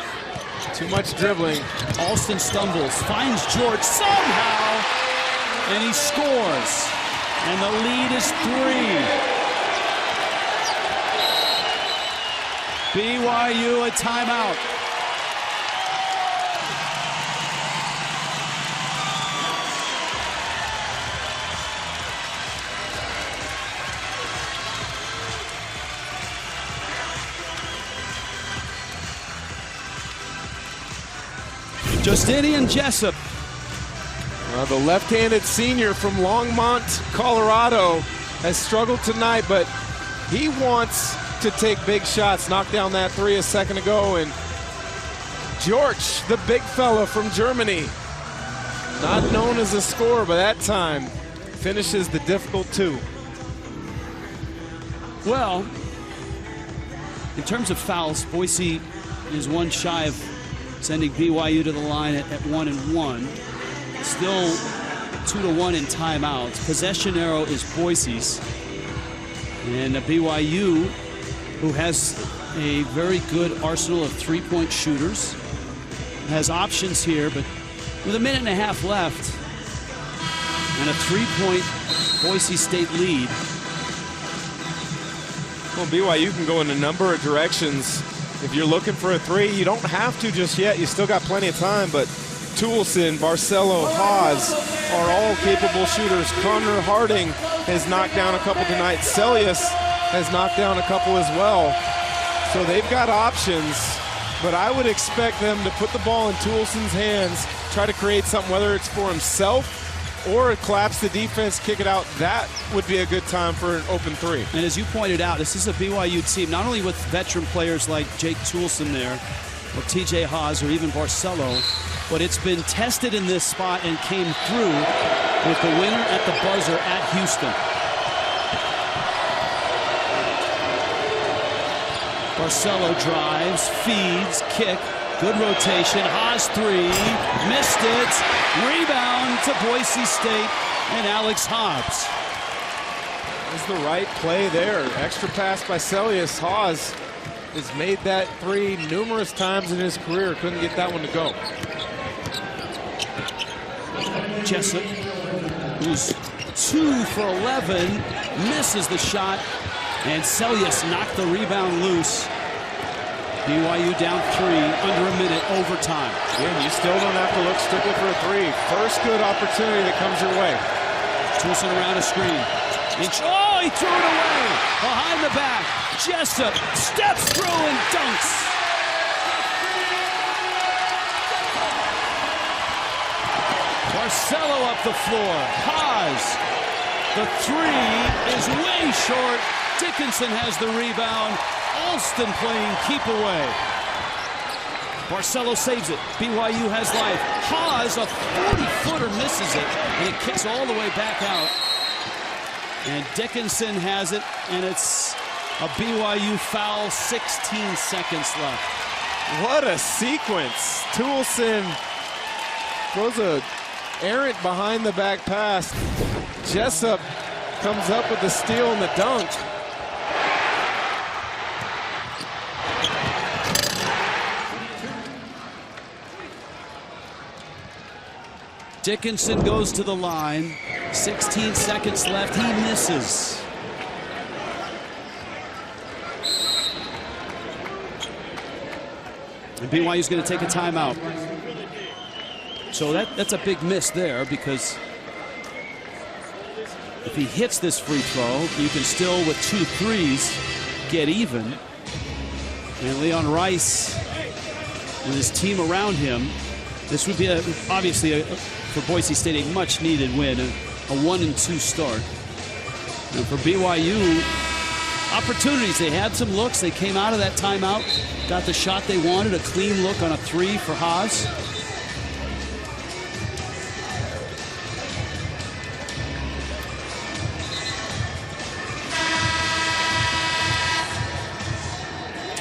Too much dribbling. Alston stumbles, finds George somehow, and he scores. And the lead is 3. BYU a timeout. Justinian Jessup. The left-handed senior from Longmont, Colorado, has struggled tonight, but he wants to take big shots. Knocked down that three a second ago, and George, the big fella from Germany, not known as a scorer, but that time finishes the difficult two. Well, in terms of fouls, Boise is one shy of sending BYU to the line at 1-1. Still 2-1 in timeouts. Possession arrow is Boise's. And BYU, who has a very good arsenal of three-point shooters, has options here, but with a minute and a half left and a three-point Boise State lead. Well, BYU can go in a number of directions. If you're looking for a three, you don't have to just yet. You still got plenty of time, but Toolson, Barcelo, Haas are all capable shooters. Connor Harding has knocked down a couple tonight. Celius has knocked down a couple as well. So they've got options, but I would expect them to put the ball in Toolson's hands, try to create something, whether it's for himself or collapse the defense, kick it out. That would be a good time for an open three. And as you pointed out, this is a BYU team, not only with veteran players like Jake Toolson there, or TJ Haas, or even Barcelo, but it's been tested in this spot and came through with the winner at the buzzer at Houston. Barcelo drives, feeds, kick, good rotation. Haas three, missed it. Rebound to Boise State and Alex Hobbs. That's the right play there. Extra pass by Celius. Haas has made that three numerous times in his career. Couldn't get that one to go. Jessup, who's 2 for 11, misses the shot, and Celius knocked the rebound loose. BYU down 3, under a minute, overtime. Yeah, you still don't have to look strictly for a three. First good opportunity that comes your way. Toolson around a screen. Oh, he threw it away. Behind the back, Jessup steps through and dunks. Barcelo up the floor. Haas. The three is way short. Dickinson has the rebound. Alston playing keep away. Barcelo saves it. BYU has life. Haas, a 40-footer, misses it, and it kicks all the way back out. And Dickinson has it, and it's a BYU foul, 16 seconds left. What a sequence. Toolson throws a errant behind the back pass. Jessup comes up with the steal and the dunk. Dickinson goes to the line. 16 seconds left. He misses. And BYU's going to take a timeout. So that's a big miss there, because if he hits this free throw, you can still, with 2 threes, get even. And Leon Rice, with his team around him, this would be obviously for Boise State a much needed win, a 1-2 start. And for BYU, opportunities. They had some looks. They came out of that timeout, got the shot they wanted, a clean look on a 3 for Haas.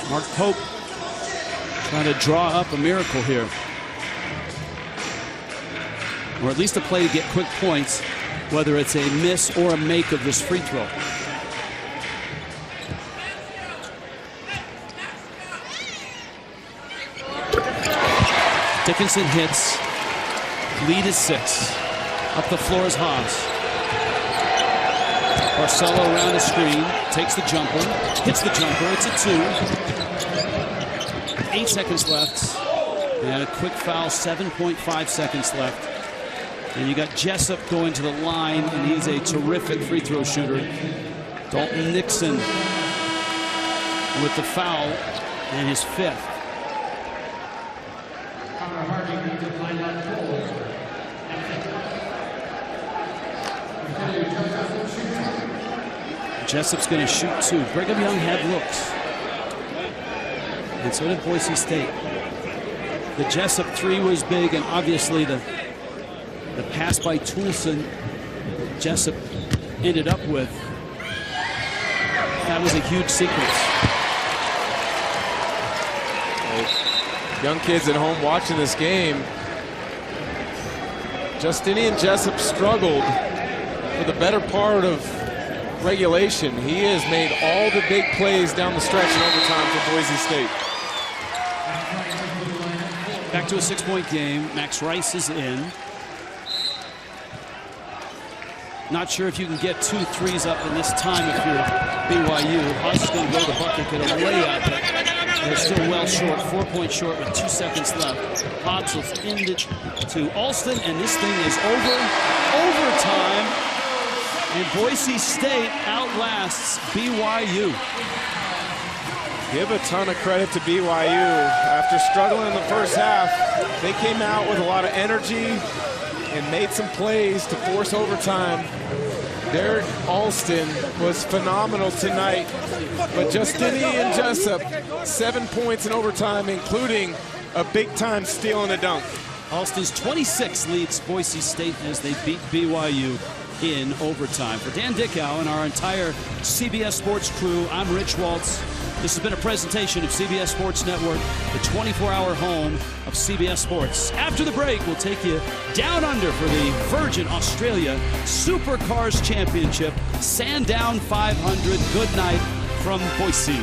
Mark Pope trying to draw up a miracle here. Or at least a play to get quick points, whether it's a miss or a make of this free throw. Dickinson hits. Lead is 6. Up the floor is Haas. Barcelo around the screen, takes the jumper, hits the jumper. It's a 2. 8 seconds left. And a quick foul, 7.5 seconds left. And you got Jessup going to the line, and he's a terrific free throw shooter. Dalton Nixon with the foul, and his 5th. Jessup's going to shoot 2. Brigham Young had looks. And so did Boise State. The Jessup 3 was big, and obviously the pass by Toulson Jessup ended up with. That was a huge sequence. Young kids at home watching this game. Justinian Jessup struggled for the better part of regulation. He has made all the big plays down the stretch in overtime for Boise State. Back to a 6-point game. Max Rice is in. Not sure if you can get 2 threes up in this time if you're BYU. Hobbs is going to go to the bucket, get a layup, but they're still well short, 4 points short with 2 seconds left. Hobbs will end it to Alston, and this thing is overtime. And Boise State outlasts BYU. Give a ton of credit to BYU. After struggling in the first half, they came out with a lot of energy and made some plays to force overtime. Derrick Alston was phenomenal tonight, but Justinian Jessup, 7 points in overtime, including a big-time steal and a dunk. Alston's 26 leads Boise State as they beat BYU in overtime. For Dan Dickow and our entire CBS Sports crew, I'm Rich Waltz. This has been a presentation of CBS Sports Network, the 24-hour home of CBS Sports. After the break, we'll take you down under for the Virgin Australia Supercars Championship. Sandown 500. Good night from Boise.